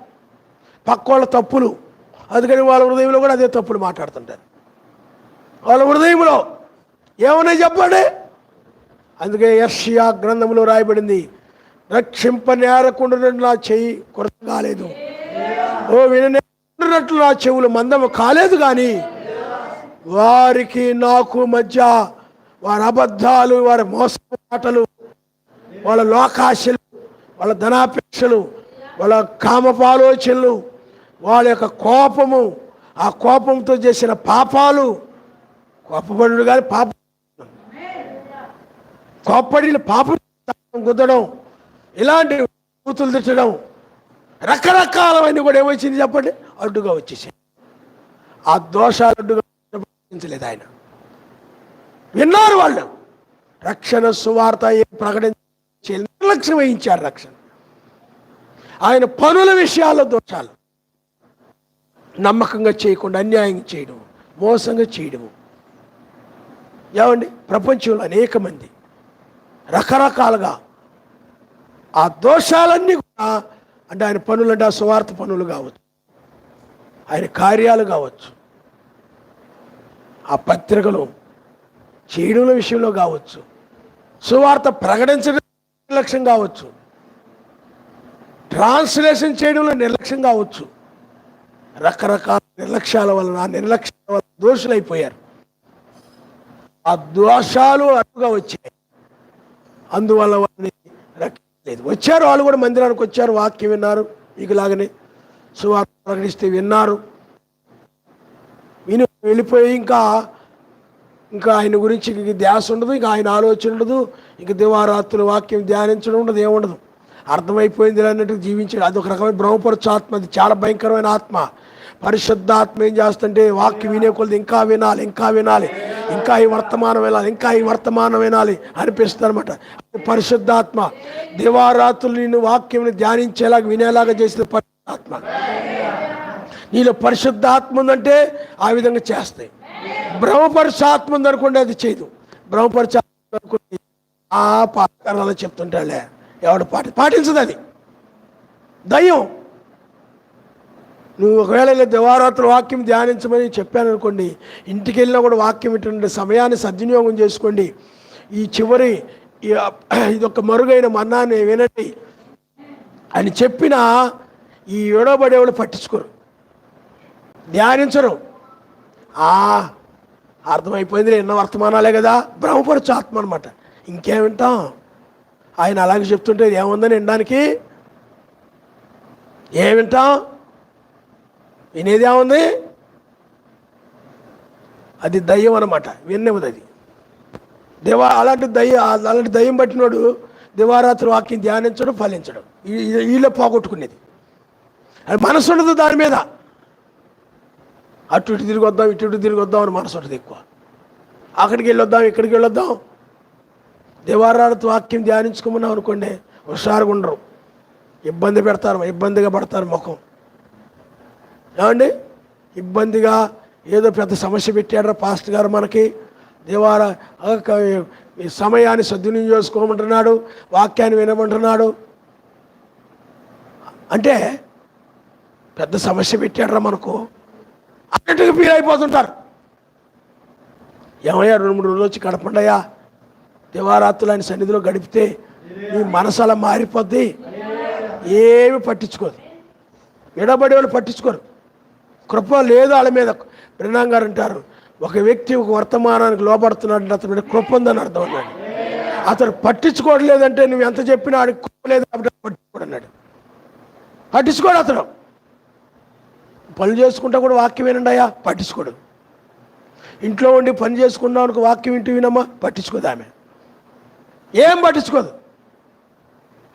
పక్క వాళ్ళ తప్పులు. అందుకని వాళ్ళ హృదయంలో కూడా అదే తప్పులు మాట్లాడుతుంటారు. వాళ్ళ హృదయంలో ఏమన్నా చెప్పండి. అందుకే యెషయా గ్రంథంలో రాయబడింది, రక్షింపనేరకుండా నా చెయ్యి కొరత కాలేదు, ఓ విననేరకున్నట్లు నా చెవులు మందము కాలేదు. కానీ వారికి నాకు మధ్య వారి అబద్ధాలు, వారి మోసపు మాటలు, వాళ్ళ లోకాశలు, వాళ్ళ ధనాపేక్షలు, వాళ్ళ కామపాలోచనలు, వాళ్ళ యొక్క కోపము, ఆ కోపంతో చేసిన పాపాలు, కోపపడు కానీ పాపం, కోప్పడిన పాపం గుద్దడం, ఇలాంటి కూతులు తిట్టడం, రకరకాలవన్నీ కూడా ఏమొచ్చింది చెప్పండి, అడ్డుగా వచ్చేసాయి. ఆ దోషాలు అడ్డుగా ప్రకటించలేదు ఆయన. విన్నారు వాళ్ళు, రక్షణ సువార్త ప్రకటించే నిర్లక్ష్యం వహించారు. రక్షణ ఆయన పనుల విషయాల్లో దోషాలు, నమ్మకంగా చేయకుండా అన్యాయం చేయడం, మోసంగా చేయడము. ఏమండి, ప్రపంచంలో అనేక మంది రకరకాలుగా ఆ దోషాలన్నీ కూడా, అంటే ఆయన పనులు అంటే ఆ సువార్త పనులు కావచ్చు, ఆయన కార్యాలు కావచ్చు, ఆ పత్రికలు చేయడంలో విషయంలో కావచ్చు, సువార్త ప్రకటించడం నిర్లక్ష్యం కావచ్చు, ట్రాన్స్లేషన్ చేయడంలో నిర్లక్ష్యం కావచ్చు. రకరకాల నిర్లక్ష్యాల వలన దోషులైపోయారు. ఆ దోషాలు అడ్డుగా వచ్చాయి. అందువల్ల వాళ్ళని రక్షించలేదు. వచ్చారు, వాళ్ళు కూడా మందిరానికి వచ్చారు, వాక్యం విన్నారు, ఇలాగనే సువార్త ప్రకటిస్తే విన్నారు, విని వెళ్ళిపోయి ఇంకా ఆయన గురించి ధ్యాస ఉండదు, ఇంకా ఆయన ఆలోచన ఉండదు, ఇంక దివారాత్రులు వాక్యం ధ్యానించడం ఉండదు, ఏముండదు. అర్థమైపోయింది అన్నట్టు జీవించాడు. అది ఒక రకమైన బ్రహ్మపరచు ఆత్మ, అది చాలా భయంకరమైన ఆత్మ. పరిశుద్ధాత్మ ఏం చేస్తుంటే వాక్యం వినే కొలది ఇంకా వినాలి, ఇంకా ఈ వర్తమానం వినాలి అనిపిస్తుంది అనమాట. పరిశుద్ధాత్మ దివారాత్రులు నిన్ను వాక్యం ధ్యానించేలాగా వినేలాగా చేసిన పరిశుద్ధాత్మ. నీలో పరిశుద్ధాత్మ ఉందంటే ఆ విధంగా చేస్తాయి. బ్రహ్మపరిచాత్మ ఉందనుకోండి, అది చేయదు. బ్రహ్మపరిచాత్మ అనుకోండి, ఆ పాఠకారాలు చెప్తుంటాడులే, ఎవడు పాటించదు. అది దయ్యం. నువ్వు ఒకవేళ దివారాత్రులు వాక్యం ధ్యానించమని చెప్పాను అనుకోండి, ఇంటికి వెళ్ళినా కూడా వాక్యం ఇటువంటి సమయాన్ని సద్వినియోగం చేసుకోండి. ఈ చివరి ఇదొక మరుగైన మన్నాన్ని వినండి అని చెప్పినా ఈ విడవబడేవాళ్ళు పట్టించుకోరు, ధ్యానించరు. అర్థమైపోయింది, ఎన్నో వర్తమానాలే కదా, బ్రహ్మపరచు ఆత్మ అనమాట. ఇంకేం వింటాం? ఆయన అలాగే చెప్తుంటే ఏముందని వినడానికి? ఏం వింటాం? వినేది ఏముంది? అది దయ్యం అనమాట, విన్నది అది. అలాంటి దయ్యం పట్టినోడు దివారాత్రి వాక్యం ధ్యానించడం, ఫలించడం, వీళ్ళే పోగొట్టుకునేది. అది మనసు ఉండదు దాని మీద. అటు ఇటు తిరిగి వద్దాం, ఇటు తిరిగి వద్దాం అని మనసు ఉంటుంది ఎక్కువ. అక్కడికి వెళ్ళొద్దాం, ఇక్కడికి వెళ్ళొద్దాం. దివారాత్రి వాక్యం ధ్యానించుకోమన్నాం అనుకోండి, హుషారుగా ఉండరు, ఇబ్బందిగా పడతారు ముఖం. ఏమండి, ఇబ్బందిగా ఏదో పెద్ద సమస్య పెట్టాడు పాస్టర్ గారు మనకి, సమయాన్ని సద్వినియోగం చేసుకోమంటున్నాడు, వాక్యాన్ని వినమంటున్నాడు అంటే పెద్ద సమస్య పెట్టాడరా మనకు అన్నట్టుగా ఫీల్ అయిపోతుంటారు. ఏమయ్యా 2-3 రోజులు వచ్చి గడపండియా, దివారాత్రులు ఆయన సన్నిధిలో గడిపితే నీ మనసు అలా మారిపోద్ది. ఏమి పట్టించుకోదు, విడబడి వాళ్ళు పట్టించుకోరు. కృప లేదు వాళ్ళ మీద. బ్రహ్మం గారు అంటారు, ఒక వ్యక్తి ఒక వర్తమానానికి లోపడుతున్నాడంటే అతని మీద కృప ఉందని అర్థం అన్నాడు. అతను పట్టించుకోవట్లేదంటే నువ్వు ఎంత చెప్పినా ఆడికి కృప లేదు కాబట్టి పట్టించుకోడు అన్నాడు. పట్టించుకోడు అతను. పనులు చేసుకుంటా కూడా వాక్యం వినండి అయ్యా, పట్టించుకోడు. ఇంట్లో ఉండి పని చేసుకున్నావు అనుకో, వాక్యం వింటూ వినమ్మా, పట్టించుకోదు ఆమె, ఏం పట్టించుకోదు.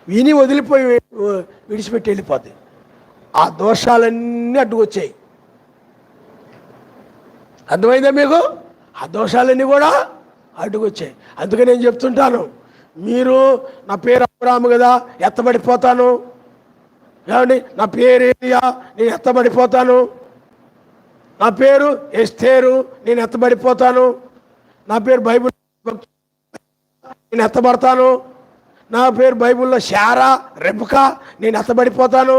విని వదిలిపోయి విడిచిపెట్టి వెళ్ళిపోద్ది. ఆ దోషాలన్నీ అడ్డుకొచ్చాయి. అర్థమైందా మీకు? ఆ దోషాలన్నీ కూడా అడ్డుకొచ్చాయి. అందుకే నేను చెప్తుంటాను, మీరు నా పేరు అబ్రాహాము కదా, ఎత్తబడిపోతాను. ఏమండి, నా పేరు ఏలియా, నేను ఎత్తబడిపోతాను. నా పేరు ఎస్తేరు, నేను ఎత్తబడిపోతాను. నా పేరు బైబిల్, నేను ఎత్తబడతాను. నా పేరు బైబిల్లో శారా, రెబకా, నేను ఎత్తబడిపోతాను.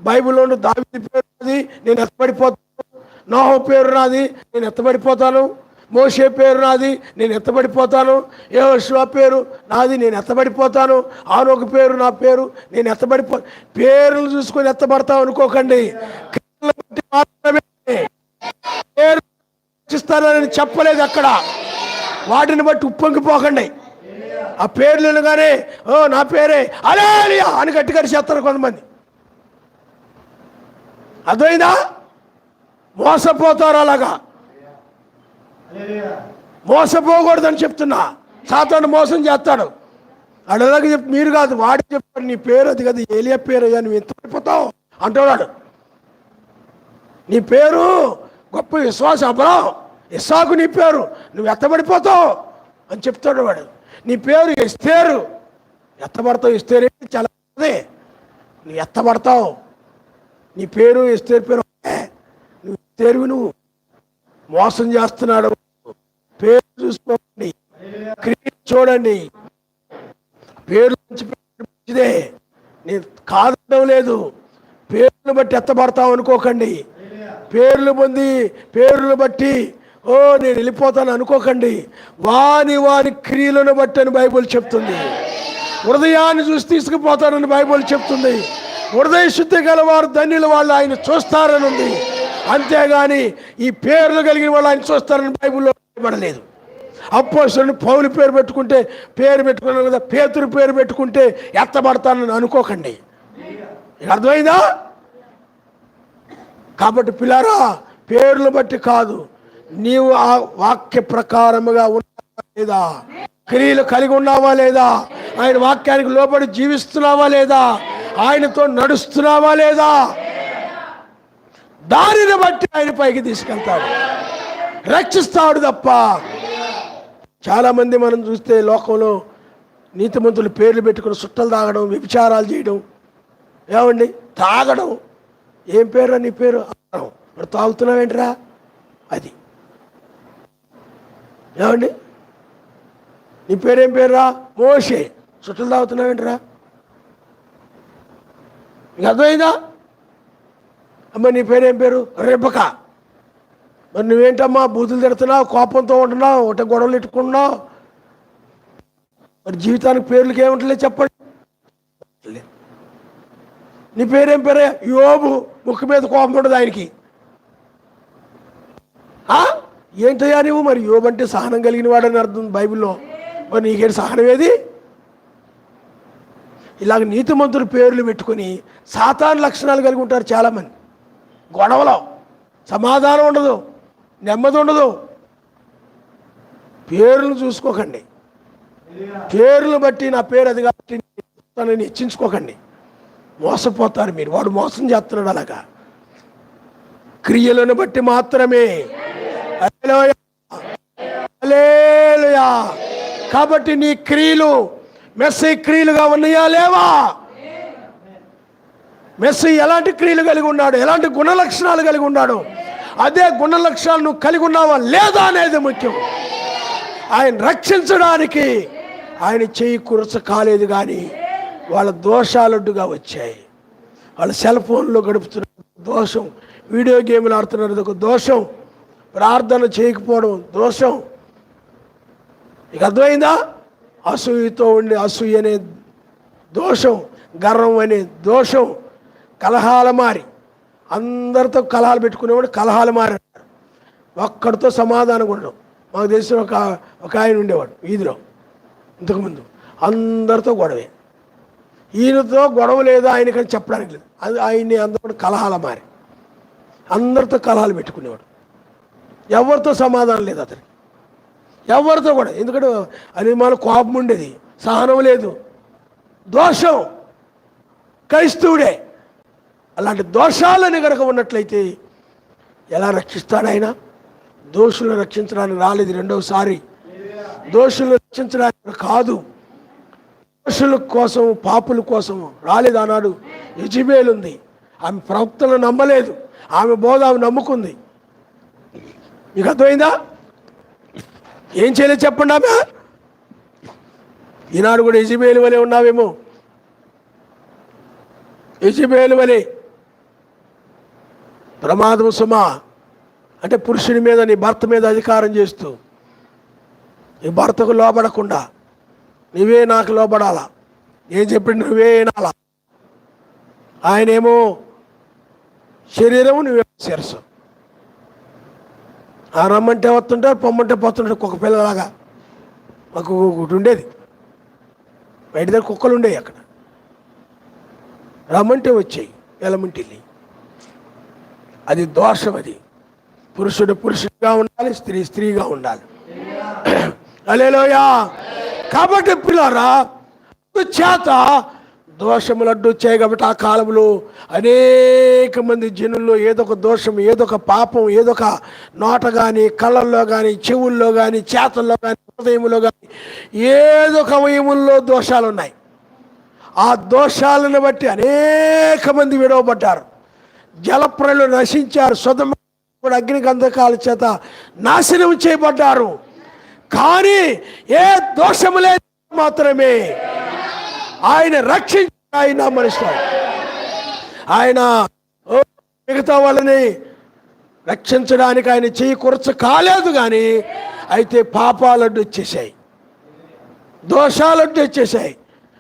బైబిల్లో దావీదు పేరు నాది, నేను ఎత్తబడిపోతాను. నోహు పేరు నాది, నేను ఎత్తబడిపోతాను. మోషే పేరు నాది, నేను ఎత్తబడిపోతాను. యెహోషువ పేరు నాది, నేను ఎత్తబడిపోతాను. ఆనోకు పేరు నా పేరు, నేను పేర్లు చూసుకొని ఎత్తబడతాం అనుకోకండి. మాత్రమే పేరు ఇస్తానని చెప్పలేదు అక్కడ. వాటిని బట్టి ఉప్పొంగిపోకండి. ఆ పేర్లు వినగానే ఓ నా పేరే హల్లెలూయా అని గట్టి చేస్తారు కొంతమంది. అర్థమైందా? మోసపోతారు. అలాగా మోసపోకూడదని చెప్తున్నా. సాతాను మోసం చేస్తాడు. అడలాగా చెప్తే మీరు కాదు, వాడు చెప్తాడు, నీ పేరు అది కదా, ఏలియా పేరు అయ్యా, నువ్వు ఎత్తబడిపోతావు అంటున్నాడు. నీ పేరు గొప్ప విశ్వాసం అబ్రాహాము, ఇస్సాకు నీ పేరు, నువ్వు ఎత్తబడిపోతావు అని చెప్తాడు వాడు. నీ పేరు ఎస్తేరు, ఎత్తబడతావు. ఎస్తేరు చాలా నువ్వు ఎత్తబడతావు. నీ పేరు ఎస్తేరు పేరు, నువ్వు ఎస్తేరువి. నువ్వు మోసం చేస్తున్నాడు. పేరు చూసుకోండి, క్రియ చూడండి. పేరు మంచిదే, నేను కాదడం లేదు. పేర్లను బట్టి ఎత్తబడతావు అనుకోకండి. పేర్లు బట్టి ఓ నేను వెళ్ళిపోతాను అనుకోకండి. వాని క్రియలను బట్టి అని బైబిల్ చెప్తుంది. హృదయాన్ని చూసి తీసుకుపోతానని బైబిల్ చెప్తుంది. హృదయ శుద్ధి గలవారు ధన్యులు, వాళ్ళు ఆయన చూస్తారని ఉంది. అంతేగాని ఈ పేర్లు కలిగిన వాళ్ళు ఆయన చూస్తారని బైబిల్లో పడలేదు. అపోస్తలుడు పౌలు పేరు పెట్టుకున్నాను కదా, పేతురు పేరు పెట్టుకుంటే ఎత్తబడతానని అనుకోకండి. అర్థమైందా? కాబట్టి పిల్లారా, పేర్లు బట్టి కాదు, నీవు ఆ వాక్య ప్రకారముగా ఉన్నావా లేదా, క్రియలు కలిగి ఉన్నావా లేదా, ఆయన వాక్యానికి లోబడి జీవిస్తున్నావా లేదా, ఆయనతో నడుస్తున్నావా లేదా, దానిని బట్టి ఆయన పైకి తీసుకెళ్తాడు, రక్షిస్తాడు తప్ప. చాలామంది మనం చూస్తే లోకంలో నీతిమంతులు పేర్లు పెట్టుకుని సుట్టలు తాగడం, వ్యభిచారాలు చేయడం, ఏమండి తాగడం. ఏం పేరు నీ పేరు? మరి తాగుతున్నావేంట్రా? అది ఏమండి, నీ పేరేం పేరురా? మోషే. సుట్టలు తాగుతున్నావేంట్రా? నీకు అర్థమైందా? అమ్మ నీ పేరేం పేరు? రెబకా. మరి నువ్వేంటమ్మా బూతులు తిడుతున్నావు, కోపంతో ఉంటున్నావు, ఒకటి గొడవలు ఎట్టుకున్నావు. మరి జీవితానికి పేర్లకి ఏముంటలే చెప్పండి. నీ పేరేం పేరే? యోబు. ముక్కు మీద కోపం ఉండదు ఆయనకి. ఏంటయ్యా నువ్వు? మరి యోబు అంటే సహనం కలిగిన వాడని అర్థం బైబిల్లో. మరి నీకేంటి సహనం ఏది? ఇలాగ నీతిమంతులు పేర్లు పెట్టుకొని సాతాను లక్షణాలు కలిగి ఉంటారు చాలామంది. గొడవలో సమాధానం ఉండదు, నెమ్మది ఉండదు. పేర్లను చూసుకోకండి. పేర్లు బట్టి నా పేరు అది కాబట్టి తనని హెచ్చించుకోకండి. మోసపోతారు మీరు. వాడు మోసం చేస్తున్నాడు. అలాగా క్రియలను బట్టి మాత్రమే. హల్లెలూయా. కాబట్టి నీ క్రియలు మెస్సీ క్రియలుగా ఉన్నాయా లేవా? మెస్సీ ఎలాంటి క్రియలు కలిగి ఉన్నాడు, ఎలాంటి గుణ లక్షణాలు కలిగి ఉన్నాడు, అదే గుణ లక్షణాలు నువ్వు కలిగి ఉన్నావా లేదా అనేది ముఖ్యం. ఆయన రక్షించడానికి ఆయన చెయ్యి కురచ కాలేదు, కానీ వాళ్ళ దోషాలడ్డుగా వచ్చాయి. వాళ్ళ సెల్ ఫోన్లో గడుపుతున్నారు దోషం, వీడియో గేమ్లు ఆడుతున్నారు ఒక దోషం, ప్రార్థన చేయకపోవడం దోషం. ఇక అర్థమైందా? అసూయతో ఉండి అసూయ అనే దోషం, గర్వం అనే దోషం, కలహాల మారి అందరితో కలహాలు పెట్టుకునేవాడు కలహాలు మారి అంటారు. ఒక్కడితో సమాధానం ఉండడం. మాకు తెలిసిన ఒక ఆయన ఉండేవాడు వీధిలో ఇంతకుముందు, అందరితో గొడవే. ఈయనతో గొడవ లేదు ఆయనకని చెప్పడానికి లేదు. అది ఆయన్ని అందరూ కలహాల మారి అందరితో కలహాలు పెట్టుకునేవాడు. ఎవరితో సమాధానం లేదు అతనికి, ఎవరితో కూడా. ఎందుకంటే అది మన కోపం ఉండేది, సహనం లేదు, దోషం, క్రైస్తవుడే. అలాంటి దోషాలని కనుక ఉన్నట్లయితే ఎలా రక్షిస్తాడు ఆయన? దోషులను రక్షించడానికి రాలేదు రెండవసారి, దోషులను రక్షించడానికి కాదు, దోషుల కోసం, పాపుల కోసం రాలేదు. ఆనాడు యెజబెల్ ఉంది, ఆమె ప్రవక్తలను నమ్మలేదు, ఆమె బోధ ఆమె నమ్ముకుంది. మీకు అర్థమైందా? ఏం చేయలేదు చెప్పండి. ఆమె ఈనాడు కూడా యెజబెల్ వలె ఉన్నావేమో, యెజబెల్ వలె. ప్రమాదం సుమా అంటే పురుషుని మీద, నీ భర్త మీద అధికారం చేస్తూ, నీ భర్తకు లోబడకుండా నువ్వే నాకు లోబడాలా, ఏం చెప్పి నువ్వే వినాలా. ఆయనేమో శరీరము, నువ్వే శిరస్సు. ఆ రమ్మంటే వస్తుంటారు, పొమ్మంటే పోతుంటారు. కుక్క పిల్లలాగా మాకు ఒకటి ఉండేది, బయట దగ్గర కుక్కలు ఉండేవి. అక్కడ రమ్మంటే వచ్చాయి, వెళ్ళమంటే. అది దోషం. అది పురుషుడు పురుషుడిగా ఉండాలి, స్త్రీ స్త్రీగా ఉండాలి. హల్లెలూయా. కాబట్టి పిల్లారా, చేత దోషములు అడ్డు వచ్చాయి. కాబట్టి ఆ కాలంలో అనేక మంది జనుల్లో ఏదో ఒక దోషం, ఏదో ఒక పాపం, ఏదో ఒక నోట కానీ, కళ్ళల్లో కానీ, చెవుల్లో కానీ, చేతల్లో కానీ, హృదయంలో కానీ, ఏదో ఒక అవయముల్లో దోషాలు ఉన్నాయి. ఆ దోషాలను బట్టి అనేక మంది విడవబడ్డారు, జలప్రలు నశించారు, సొదొమ అగ్ని గంధకాల చేత నాశనం చేయబడ్డారు. కానీ ఏ దోషము లేదు మాత్రమే ఆయన రక్షించి, ఆయన మనిషి, ఆయన మిగతా వాళ్ళని రక్షించడానికి ఆయన చెయ్యి కొరచ కాలేదు. కానీ అయితే పాపాలు అడ్డు వచ్చేసాయి, దోషాలు అడ్డు వచ్చేసాయి,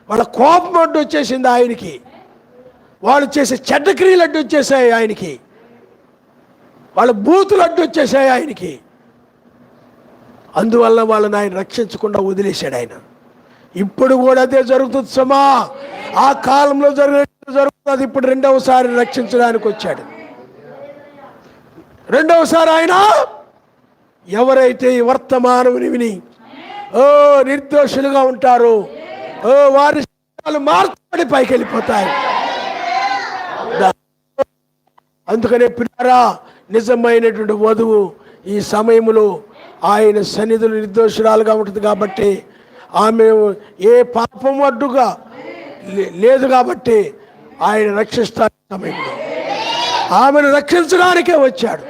వాళ్ళ కోపం అడ్డు వచ్చేసింది ఆయనకి, వాళ్ళు చేసే చెడ్డ క్రియలు అడ్డు వచ్చేసాయి ఆయనకి, వాళ్ళ బూతులు అడ్డు వచ్చేసాయి ఆయనకి. అందువల్ల వాళ్ళని ఆయన రక్షించకుండా వదిలేశాడు ఆయన. ఇప్పుడు కూడా అదే జరుగుతుంది సమా. ఆ కాలంలో జరుగుతుంది. ఇప్పుడు రెండవసారి రక్షించడానికి వచ్చాడు. రెండవసారి ఆయన ఎవరైతే ఈ వర్తమానం విని నిర్దోషులుగా ఉంటారో వారి మార్చబడి పైకి వెళ్ళిపోతాయి. అందుకనే పిల్లారా, నిజమైనటువంటి వధువు ఈ సమయంలో ఆయన సన్నిధులు నిర్దోషురాలుగా ఉంటుంది. కాబట్టి ఆమె ఏ పాపం అడ్డుగా లేదు. కాబట్టి ఆయన రక్షిస్తాడు. సమయంలో ఆమెను రక్షించడానికే వచ్చాడు.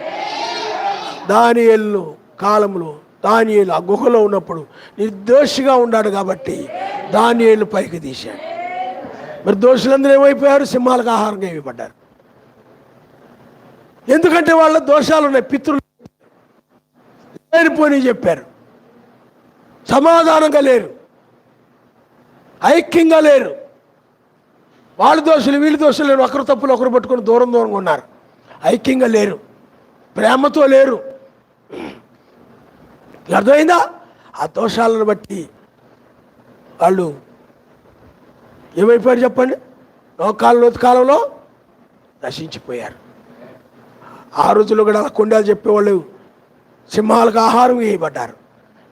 దానియేలు కాలంలో దానియేలు ఆ గుహలో ఉన్నప్పుడు నిర్దోషిగా ఉన్నాడు. కాబట్టి దానియేలు పైకి తీశాడు. మరి దోషులందరూ ఏమైపోయారు? సింహాలకు ఆహారంగా ఇవ్వబడ్డారు. ఎందుకంటే వాళ్ళ దోషాలు ఉన్నాయి. పితృలు పోని చెప్పారు, సమాధానంగా లేరు, ఐక్యంగా లేరు. వాళ్ళ దోషులు వీళ్ళ దోషులు లేరు, ఒకరు తప్పులు ఒకరు పట్టుకొని దూరంగా ఉన్నారు. ఐక్యంగా లేరు, ప్రేమతో లేరు. అర్థమైందా? ఆ దోషాలను బట్టి వాళ్ళు ఏమైపోయారు చెప్పండి? లోతు కాలంలో నశించిపోయారు. ఆ రోజుల్లో కూడా కొండలు చెప్పేవాళ్ళు సింహాలకు ఆహారం వేయబడ్డారు.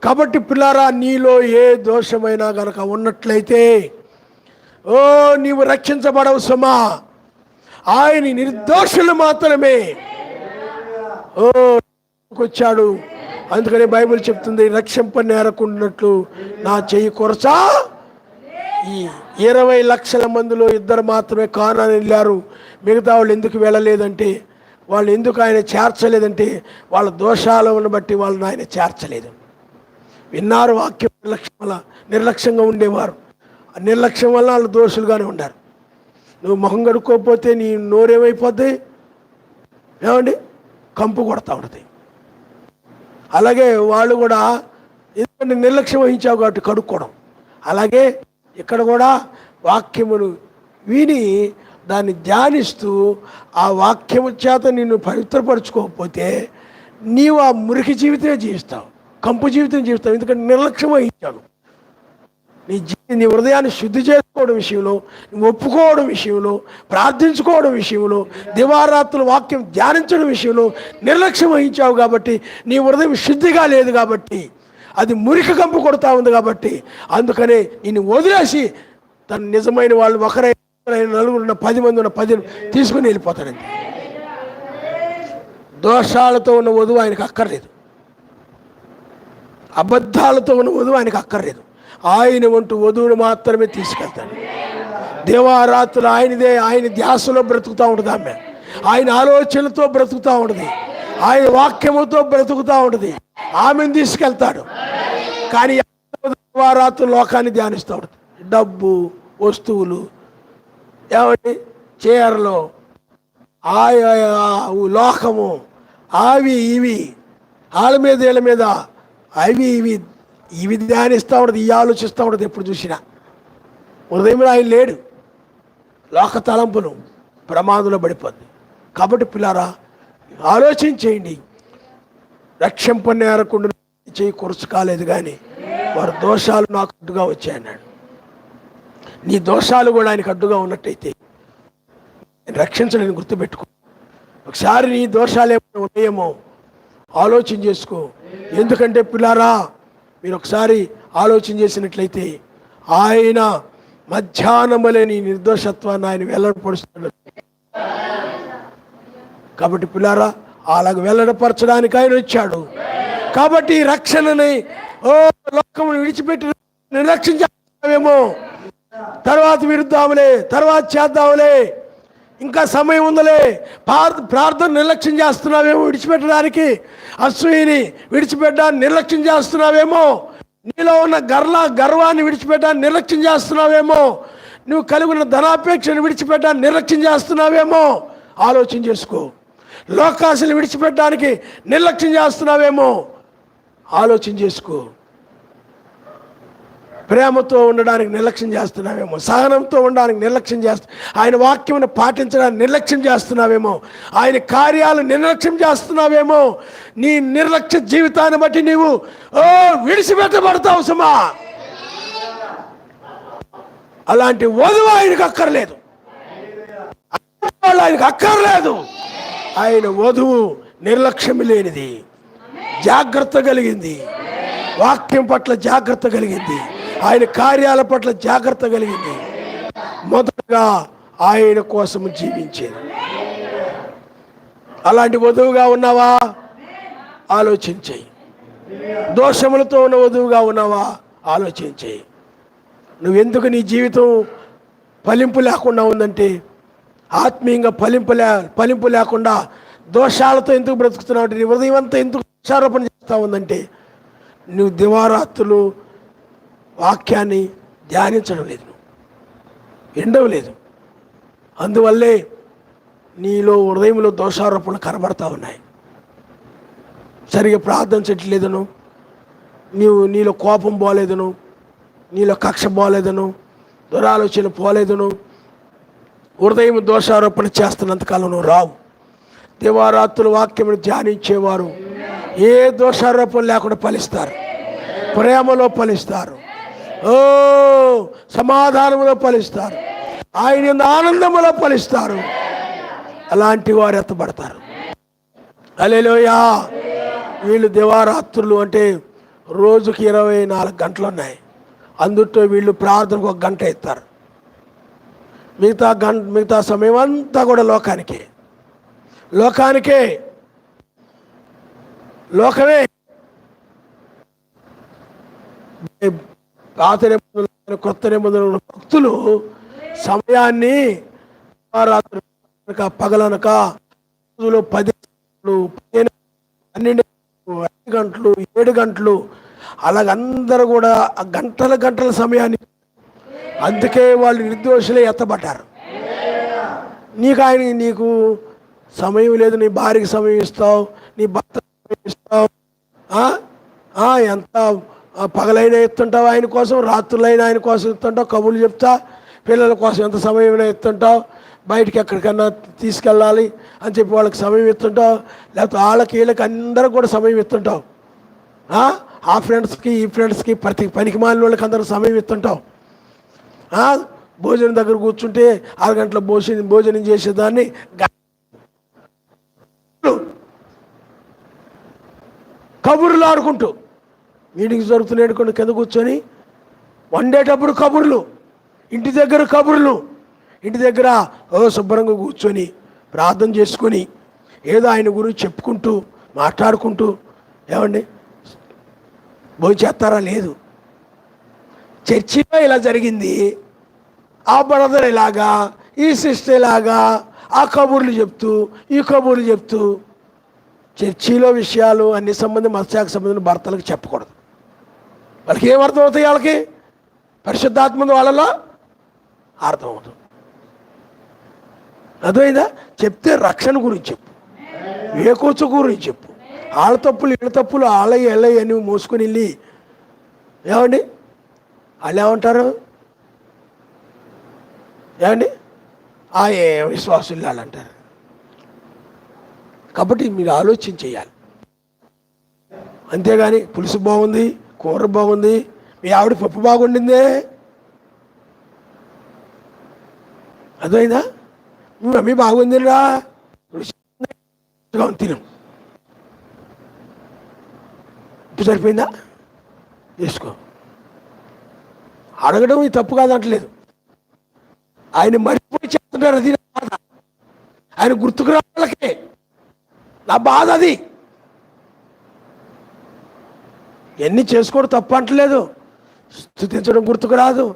కాబట్టి పిల్లారా, నీలో ఏ దోషమైనా గనక ఉన్నట్లయితే నీవు రక్షించబడవు సుమా. ఆయన నిర్దోషులు మాత్రమే వచ్చాడు. అందుకని బైబిల్ చెప్తుంది, రక్షింపనేరకుండానట్లు నా చెయ్యి కొరచా. ఈ 20 లక్షల మందిలో 2 మాత్రమే కానాని వెళ్ళారు. మిగతా వాళ్ళు ఎందుకు వెళ్ళలేదంటే, వాళ్ళు ఎందుకు ఆయన చేర్చలేదంటే వాళ్ళ దోషాలను బట్టి వాళ్ళని ఆయన చేర్చలేదు. విన్నారు వాక్యం, నిర్లక్ష్యంగా ఉండేవారు. ఆ నిర్లక్ష్యం వల్ల వాళ్ళు దోషులుగానే ఉన్నారు. నువ్వు మొహం కడుక్కోకపోతే నీ నోరేమైపోద్ది? ఏమండి? కంపు కొడతా ఉంటుంది. అలాగే వాళ్ళు కూడా ఎందుకంటే నిర్లక్ష్యం వహించావు కాబట్టి కడుక్కోవడం. అలాగే ఇక్కడ కూడా వాక్యమును విని దాన్ని ధ్యానిస్తూ ఆ వాక్యము చేత నిన్ను పవిత్రపరచుకోకపోతే నీవు ఆ మురికి జీవితమే జీవిస్తావు, కంపు జీవితం జీవిస్తావు. ఎందుకంటే నిర్లక్ష్యం వహించావు. నీ నీ హృదయాన్ని శుద్ధి చేసుకోవడం విషయంలో, నువ్వు ఒప్పుకోవడం విషయంలో, ప్రార్థించుకోవడం విషయంలో, దివారాత్రుల వాక్యం ధ్యానించడం విషయంలో నిర్లక్ష్యం వహించావు కాబట్టి, నీ హృదయం శుద్ధిగా లేదు కాబట్టి, అది మురికి కంపు కొడతా ఉంది కాబట్టి, అందుకనే నిన్ను వదిలేసి తన నిజమైన వాళ్ళు ఒకరైనా నలుగురున్న 10 మంది ఉన్న 10 తీసుకుని వెళ్ళిపోతాడండి. దోషాలతో ఉన్న వధువు ఆయనకు అక్కర్లేదు, అబద్ధాలతో ఉన్న వధువు ఆయనకు అక్కర్లేదు. ఆయన వంటి వధువును మాత్రమే తీసుకెళ్తాడు. దేవారాత్రులు ఆయనదే, ఆయన ధ్యాసలో బ్రతుకుతూ ఉంటుంది ఆమె, ఆయన ఆలోచనలతో బ్రతుకుతూ ఉంటుంది, ఆయన వాక్యముతో బ్రతుకుతూ ఉంటుంది, ఆమెను తీసుకెళ్తాడు. కానీ దేవారాత్రులు లోకాన్ని ధ్యానిస్తూ ఉంటుంది. డబ్బు, వస్తువులు, ఏమండి, చీరలు, లోకము, అవి ఇవి, వాళ్ళ మీద వీళ్ళ మీద అవి ఇవి ధ్యానిస్తూ ఉంటుంది, ఇవి ఆలోచిస్తూ ఉంటుంది. ఎప్పుడు చూసినా హృదయంలో ఆయన లేడు. లోక తలంపులు ప్రమాదంలో పడిపోద్ది. కాబట్టి పిల్లారా, ఆలోచన చేయండి. రక్షింపనేరకుండా చేయి కురుచు కాలేదు, కానీ వారి దోషాలు నాకు అడ్డుగా వచ్చాయన్నాడు. నీ దోషాలు కూడా ఆయనకు అడ్డుగా ఉన్నట్టయితే రక్షించడానికి గుర్తుపెట్టుకో. ఒకసారి నీ దోషాలు ఏమైనా ఉన్నాయేమో ఆలోచన చేసుకో. ఎందుకంటే పిల్లారా, మీరు ఒకసారి ఆలోచన చేసినట్లయితే ఆయన మధ్యాహ్నములే నీ నిర్దోషత్వాన్ని ఆయన వెల్లడిపరుస్తున్నాడు. కాబట్టి పిల్లారా, అలాగ వెల్లడిపరచడానికి ఆయన వచ్చాడు. కాబట్టి ఈ రక్షణని లోకమును విడిచిపెట్టి నిర్లక్ష్యం చేస్తావేమో, తర్వాత విరుద్దాములే, తర్వాత చేద్దాములే, ఇంకా సమయం ఉందలే, ప్రార్థన నిర్లక్ష్యం చేస్తున్నావేమో విడిచిపెట్టడానికి, అసూయని విడిచిపెట్టడానికి నిర్లక్ష్యం చేస్తున్నావేమో, నీలో ఉన్న గర్వాన్ని విడిచిపెట్టడానికి నిర్లక్ష్యం చేస్తున్నావేమో, నువ్వు కలిగి ఉన్న ధనాపేక్షను విడిచిపెట్టడానికి నిర్లక్ష్యం చేస్తున్నావేమో ఆలోచన చేసుకో. లోకాశలు విడిచిపెట్టడానికి నిర్లక్ష్యం చేస్తున్నావేమో ఆలోచన చేసుకో. ప్రేమతో ఉండడానికి నిర్లక్ష్యం చేస్తున్నావేమో, సహనంతో ఉండడానికి నిర్లక్ష్యం ఆయన వాక్యమును పాటించడానికి నిర్లక్ష్యం చేస్తున్నావేమో, ఆయన కార్యాలు నిర్లక్ష్యం చేస్తున్నావేమో. నీ నిర్లక్ష్య జీవితాన్ని బట్టి నీవు విడిచిపెట్టబడతావు సుమా. అలాంటి వధువు ఆయనకు అక్కర్లేదు, ఆయనకు అక్కర్లేదు. ఆయన వధువు నిర్లక్ష్యం లేనిది, జాగ్రత్త కలిగింది, వాక్యం పట్ల జాగ్రత్త కలిగింది, ఆయన కార్యాల పట్ల జాగ్రత్త కలిగింది. మొదటగా ఆయన కోసం జీవించేది. అలాంటి వధువుగా ఉన్నావా? ఆలోచించేయి. దోషములతో ఉన్న వధువుగా ఉన్నావా? ఆలోచించేయి. నువ్వెందుకు నీ జీవితం ఫలింపు లేకుండా ఉందంటే, ఆత్మీయంగా ఫలింపు లేకుండా దోషాలతో ఎందుకు బ్రతుకుతున్నావు అంటే, నీ హృదయం అంతా ఎందుకు దోషారోపణ చేస్తూ ఉందంటే, నువ్వు దివారాత్రులు వాక్యాన్ని ధ్యానించడం లేదు, ఎండవలేదు. అందువల్లే నీలో హృదయంలో దోషారోపణలు కనబడతా ఉన్నాయి. సరిగా ప్రార్థించట్లేదను, నీలో కోపం పోలేదను, నీలో కక్ష పోలేదను, దురాలోచన పోలేదను, హృదయం దోషారోపణ చేస్తున్నంతకాలం నువ్వు రావు. దివారాత్రులు వాక్యమును ధ్యానించేవారు ఏ దోషారోపణ లేకుండా ఫలిస్తారు, ప్రేమలో ఫలిస్తారు, సమాధానంలో ఫలిస్తారు, ఆయన ఆనందములో ఫలిస్తారు. అలాంటి వారు ఎత్తబడతారు. హల్లెలూయా. వీళ్ళు దివారాత్రులు అంటే రోజుకి 24 గంటలు ఉన్నాయి. అందుట్లో వీళ్ళు ప్రార్థనకు 1 గంట ఇస్తారు. మిగతా సమయం అంతా కూడా లోకానికే. పాత నిబంధనలు కొత్త నిబంధనలు భక్తులు సమయాన్ని పగలనక 10 గంటలు, 12 గంటలు, 7 గంటలు అలాగందరూ కూడా గంటల సమయాన్ని, అందుకే వాళ్ళు నిర్దోషులే ఎత్తబడ్డారు. నీకు సమయం లేదు, నీ భార్యకి సమయం ఇస్తావు, నీ భర్త సమయం ఇస్తావు, ఎంత పగలైనా ఎత్తుంటావు ఆయన కోసం, రాత్రులైనా ఆయన కోసం ఎత్తుంటావు, కబుర్లు చెప్తా, పిల్లల కోసం ఎంత సమయమైనా ఎత్తుంటావు, బయటికి ఎక్కడికన్నా తీసుకెళ్ళాలి అని చెప్పి వాళ్ళకి సమయం ఇస్తుంటావు, లేకపోతే వాళ్ళకి వీళ్ళకి అందరికి కూడా సమయం ఇస్తుంటావు. ఆ ఫ్రెండ్స్కి ఈ ఫ్రెండ్స్కి ప్రతి పనికి మాలిన వాళ్ళకి అందరూ సమయం ఇస్తుంటావు. భోజనం దగ్గర కూర్చుంటే 6 గంటల భోజనం చేసేదాన్ని కబుర్లు ఆడుకుంటూ మీటింగ్స్ జరుగుతున్నాయి కొన్ని కింద కూర్చొని వండేటప్పుడు కబుర్లు, ఇంటి దగ్గర కబుర్లు, ఇంటి దగ్గర శుభ్రంగా కూర్చొని ప్రార్థన చేసుకొని ఏదో ఆయన గురించి చెప్పుకుంటూ మాట్లాడుకుంటూ ఏమండి భోజనం చేస్తారా? లేదు. చర్చిలో ఇలా జరిగింది, ఆ బ్రదర్ ఇలాగా, ఈ సిస్టర్ ఇలాగా, ఆ కబుర్లు చెప్తూ ఈ కబుర్లు చెప్తూ చర్చిలో విషయాలు అన్ని సంబంధం మతశాఖ సంబంధించిన భర్తలకు చెప్పకూడదు. వాళ్ళకి ఏం అర్థమవుతాయి? వాళ్ళకి పరిశుద్ధాత్మ వాళ్ళలో అర్థమవుతుంది. అర్థమైందా? చెప్తే రక్షణ గురించి చెప్పు, వేకోచ గురించి చెప్పు. వాళ్ళ తప్పులు వీళ్ళ తప్పులు వాళ్ళవి వెళ్ళయి అని మోసుకొని వెళ్ళి ఏమండి వాళ్ళు ఏమంటారు? ఏమండి ఏ విశ్వాసులు వాళ్ళు అంటారు. కాబట్టి మీరు ఆలోచన చేయాలి. అంతేగాని పులుసు బాగుంది, కూర బాగుంది, మీ ఆవిడ పప్పు బాగుండిందే, అదైందా? మీ మమ్మీ బాగుందిరా తిను, ఇప్పుడు సరిపోయిందా వేసుకో. అడగడం ఈ తప్పు కాదంటలేదు, ఆయన మర్చిపోయి చేస్తుంటారు. అది నా బాధ, ఆయన గుర్తుకు రావాలకే నా బాధ. అది ఎన్ని చేసుకోవడం తప్పు అంటలేదు. స్తుతించడం గుర్తుకు రాదు,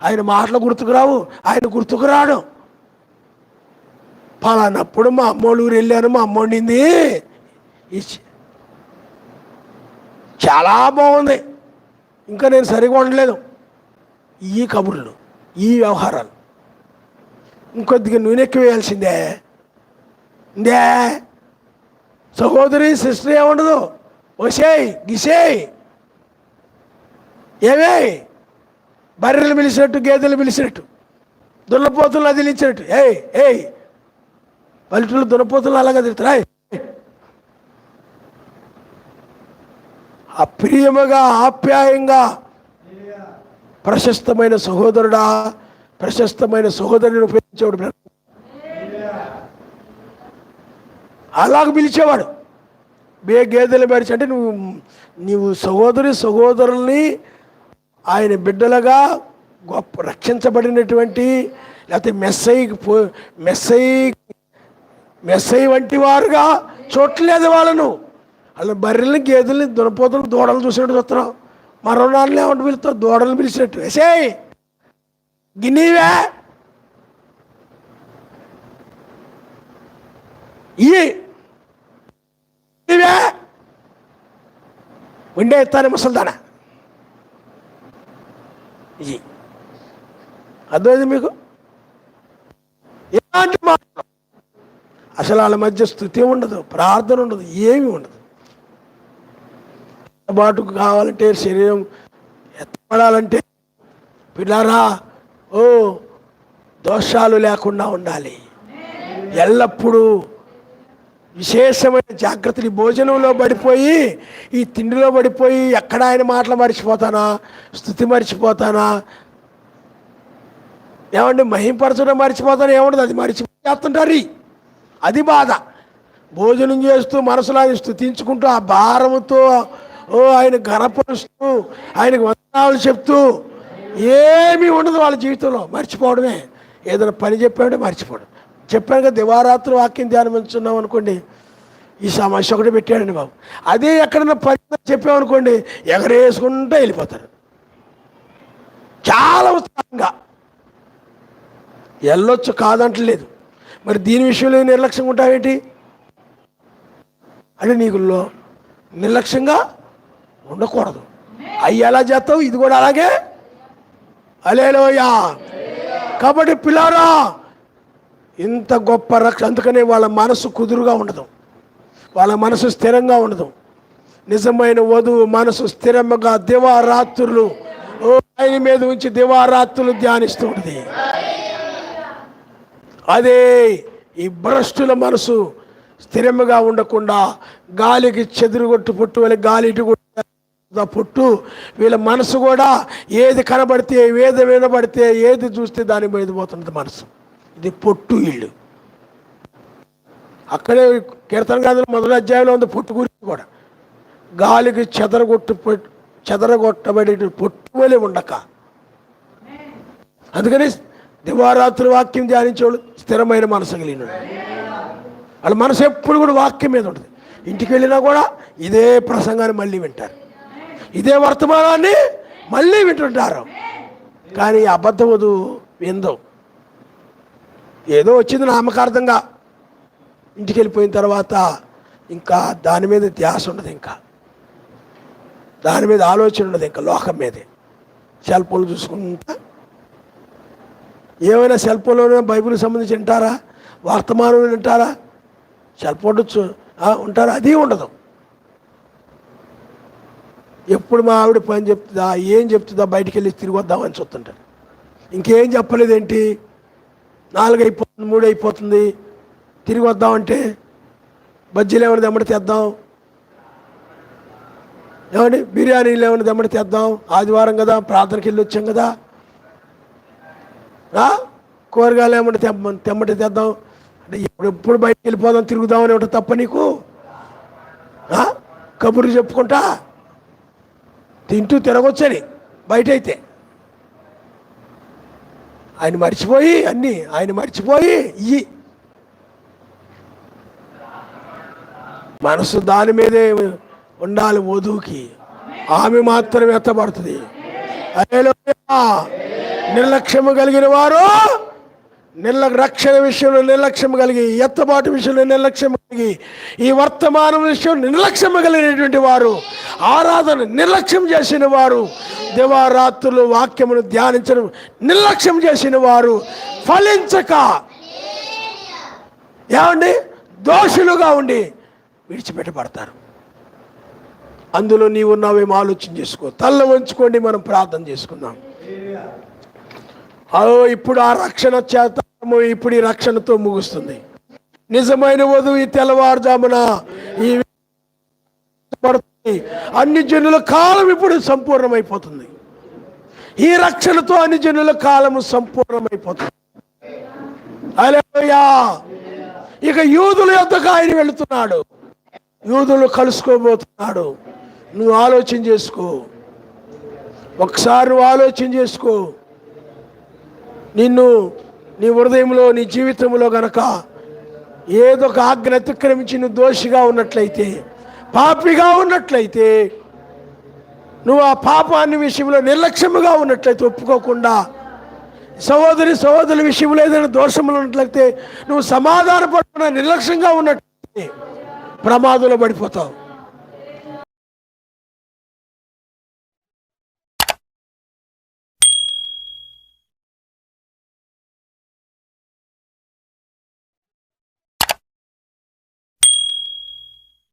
ఆయన మాటలు గుర్తుకు రావు, ఆయన గుర్తుకు రాడు. పలానప్పుడు మా అమ్మోళ్ళ ఊరు వెళ్ళాను, మా అమ్మ వండింది చాలా బాగుంది, ఇంకా నేను సరిగా వండలేదు. ఈ కబుర్లు, ఈ వ్యవహారాలు ఇంకొద్దిగా నూనె ఎక్కువ వేయాల్సిందే. సహోదరి సిస్టర్ ఏముండదు, వసేయ్ గిసేయ్ ఏమే బర్రెలు పిలిచినట్టు గేదెలు పిలిచినట్టు దున్నపోతులు అదిలించినట్టు ఏయ్ పల్లెటూళ్ళు దున్నపోతులు అలాగా తిరుగుతారా? అప్రియముగా ఆప్యాయంగా ప్రశస్తమైన సహోదరుడా, ప్రశస్తమైన సహోదరుని ఉపయోగించేవాడు, అలాగ పిలిచేవాడు. గేదెలు మరిచి అంటే నువ్వు సహోదరుల్ని ఆయన బిడ్డలుగా గొప్ప రక్షించబడినటువంటి లేకపోతే మెస్సై వంటి వారుగా చూడలేదు వాళ్ళను. వాళ్ళ బర్రెల్ని గేదెల్ని దునపోతులు దూడలు చూసినట్టు చూస్తున్నావు. మరో నాళ్ళు ఏమంటే పిలుస్తావు, దూడలు పిలిచినట్టు వేసేయ్ గిన్నీవే ఇవే ఉండే ఎత్తాను ముసల్దానా ఇది అర్థమైంది మీకు? ఎలాంటి మాట అసలు వాళ్ళ మధ్య స్తుతి ఉండదు, ప్రార్థన ఉండదు, ఏమీ ఉండదు. బాటుకు కావాలంటే శరీరం ఎత్తపడాలంటే పిల్లారా దోషాలు లేకుండా ఉండాలి. ఎల్లప్పుడూ విశేషమైన జాగ్రత్తలు. భోజనంలో పడిపోయి ఈ తిండిలో పడిపోయి ఎక్కడ ఆయన మాటలు మర్చిపోతానా, స్తుతి మర్చిపోతానా, ఏమంటే మహింపరచడం మర్చిపోతానా, ఏముండదు అది మర్చిపోతుంటారు. అది బాధ. భోజనం చేస్తూ మనసులో ఆయన స్తుతించుకుంటూ ఆ భారముతో ఆయన ఘనపరుస్తూ ఆయనకు వందనాలు చెప్తూ ఏమీ ఉండదు వాళ్ళ జీవితంలో. మర్చిపోవడమే. ఏదైనా పని చెప్పామంటే మర్చిపోవడం. చెప్పాను కదా, దివారాత్రి వాక్యం ధ్యానించున్నాం అనుకోండి, ఈ సమస్య ఒకటి పెట్టాడండి బాబు. అదే ఎక్కడన్నా పని చెప్పామనుకోండి ఎగరేసుకుంటూ వెళ్ళిపోతారు. చాలా ఉత్సాహంగా వెళ్ళొచ్చు, కాదంటలేదు. మరి దీని విషయంలో నిర్లక్ష్యంగా ఉంటావేంటి అంటే నీకు నిర్లక్ష్యంగా ఉండకూడదు. అవి ఎలా చేస్తావు, ఇది కూడా అలాగే. హల్లెలూయా. కాబట్టి పిల్లారా, ఇంత గొప్ప రక్ష. అందుకనే వాళ్ళ మనసు కుదురుగా ఉండదు, వాళ్ళ మనసు స్థిరంగా ఉండదు. నిజమైన వధువు మనసు స్థిరంగా దివారాత్రులు ఆయన మీద ఉంచి దివారాత్రులు ధ్యానిస్తూ ఉంటుంది. అదే ఈ భ్రష్టుల మనసు స్థిరంగా ఉండకుండా గాలికి చెదురుగొట్టు పుట్టు వల్ల గాలి ఇటు అయిపోతుంది ఆ పొట్టు. వీళ్ళ మనసు కూడా ఏది కనబడితే, ఏది వినబడితే, ఏది చూస్తే దాని మీద పోతుంది మనసు. ఇది పొట్టు ఇళ్ళు. అక్కడే కీర్తన గ్రంథం 1వ అధ్యాయంలో ఉంది పొట్టు గురించి కూడా. గాలికి చెదరగొట్టబడే పొట్టు వలె ఉండక. అందుకని దివారాత్రి వాక్యం ధ్యానించేవాళ్ళు స్థిరమైన మనసు కలిగిన వాళ్ళ మనసు ఎప్పుడు కూడా వాక్యం మీద ఉంటుంది. ఇంటికి వెళ్ళినా కూడా ఇదే ప్రసంగాన్ని మళ్ళీ వింటారు, ఇదే వర్తమానాన్ని మళ్ళీ వింటుంటారు. కానీ అబద్ధవదు విందో, ఏదో వచ్చింది నామకార్థంగా. ఇంటికి వెళ్ళిపోయిన తర్వాత ఇంకా దాని మీద ధ్యాస ఉండదు, ఇంకా దాని మీద ఆలోచన ఉండదు, ఇంకా లోకం మీదే. సెల్ ఫోన్లు చూసుకుంటా, ఏమైనా సెల్ ఫోన్లోనే బైబిల్కి సంబంధించి వింటారా, వర్తమానం వింటారా, సెల్ ఫోన్ ఉంటారా, అది ఉండదు. ఎప్పుడు మా ఆవిడ పని చెప్తుందా, ఏం చెప్తుందా, బయటికి వెళ్ళి తిరిగి వద్దామని చూస్తుంటారు. ఇంకేం చెప్పలేదేంటి, 4 అయిపోతుంది, 3 అయిపోతుంది, తిరిగి వద్దామంటే బజ్జీలు ఏమైనా దమ్మడి తెద్దాం, ఏమండి బిర్యానీలు ఏమైనా దమ్మడి తెద్దాం, ఆదివారం కదా ప్రార్థనకి వెళ్ళి వచ్చాం కదా, కూరగాయలు ఏమంటే తెమ్మటి తెద్దాం అంటే ఎప్పుడు బయటికి వెళ్ళిపోదాం, తిరుగుదామని ఒకటి తప్ప నీకు? కబుర్లు చెప్పుకుంటా తింటూ తిరగొచ్చని బయట అయితే ఆయన మర్చిపోయి, అన్నీ ఆయన మర్చిపోయి ఇయ్యి మనసు దాని మీదే ఉండాలి. వధువుకి ఆమె మాత్రం ఎత్తబడుతుంది. హల్లెలూయా. నిర్లక్ష్యము కలిగిన వారు రక్షణ విషయంలో నిర్లక్ష్యం కలిగి, ఎత్తబాటు విషయంలో నిర్లక్ష్యం కలిగి, ఈ వర్తమానం విషయం నిర్లక్ష్యం కలిగినటువంటి వారు, ఆరాధన నిర్లక్ష్యం చేసిన వారు, దివారాత్రులు వాక్యమును ధ్యానించడం నిర్లక్ష్యం చేసిన వారు ఫలించక ఏమండి దోషులుగా ఉండి విడిచిపెట్టబడతారు. అందులో నీవు ఉన్నావేమో ఆలోచన చేసుకో. తల్ల వంచుకోండి, మనం ప్రార్థన చేసుకుందాం. ఇప్పుడు ఆ రక్షణ చేతాము, ఇప్పుడు ఈ రక్షణతో ముగుస్తుంది. నిజమైన వధువు ఈ తెల్లవారుజామున ఈ అన్ని జనుల కాలం ఇప్పుడు సంపూర్ణమైపోతుంది. ఈ రక్షణతో అన్ని జనుల కాలము సంపూర్ణమైపోతుంది. హల్లెలూయా. ఇక యూదుల యొద్దకు ఆయన వెళుతున్నాడు, యూదులు కలుసుకోబోతున్నాడు. నువ్వు ఆలోచన చేసుకో, ఒకసారి నువ్వు ఆలోచన చేసుకో. నిన్ను నీ హృదయంలో, నీ జీవితంలో గనక ఏదో ఒక ఆజ్ఞ అతిక్రమించి నువ్వు దోషిగా ఉన్నట్లయితే, పాపిగా ఉన్నట్లయితే, నువ్వు ఆ పాపాన్ని విషయంలో నిర్లక్ష్యముగా ఉన్నట్లయితే, ఒప్పుకోకుండా సహోదరుల విషయంలో ఏదైనా దోషములు ఉన్నట్లయితే, నువ్వు సమాధానపడకుండా నిర్లక్ష్యంగా ఉన్నట్లయితే ప్రమాదంలో పడిపోతావు.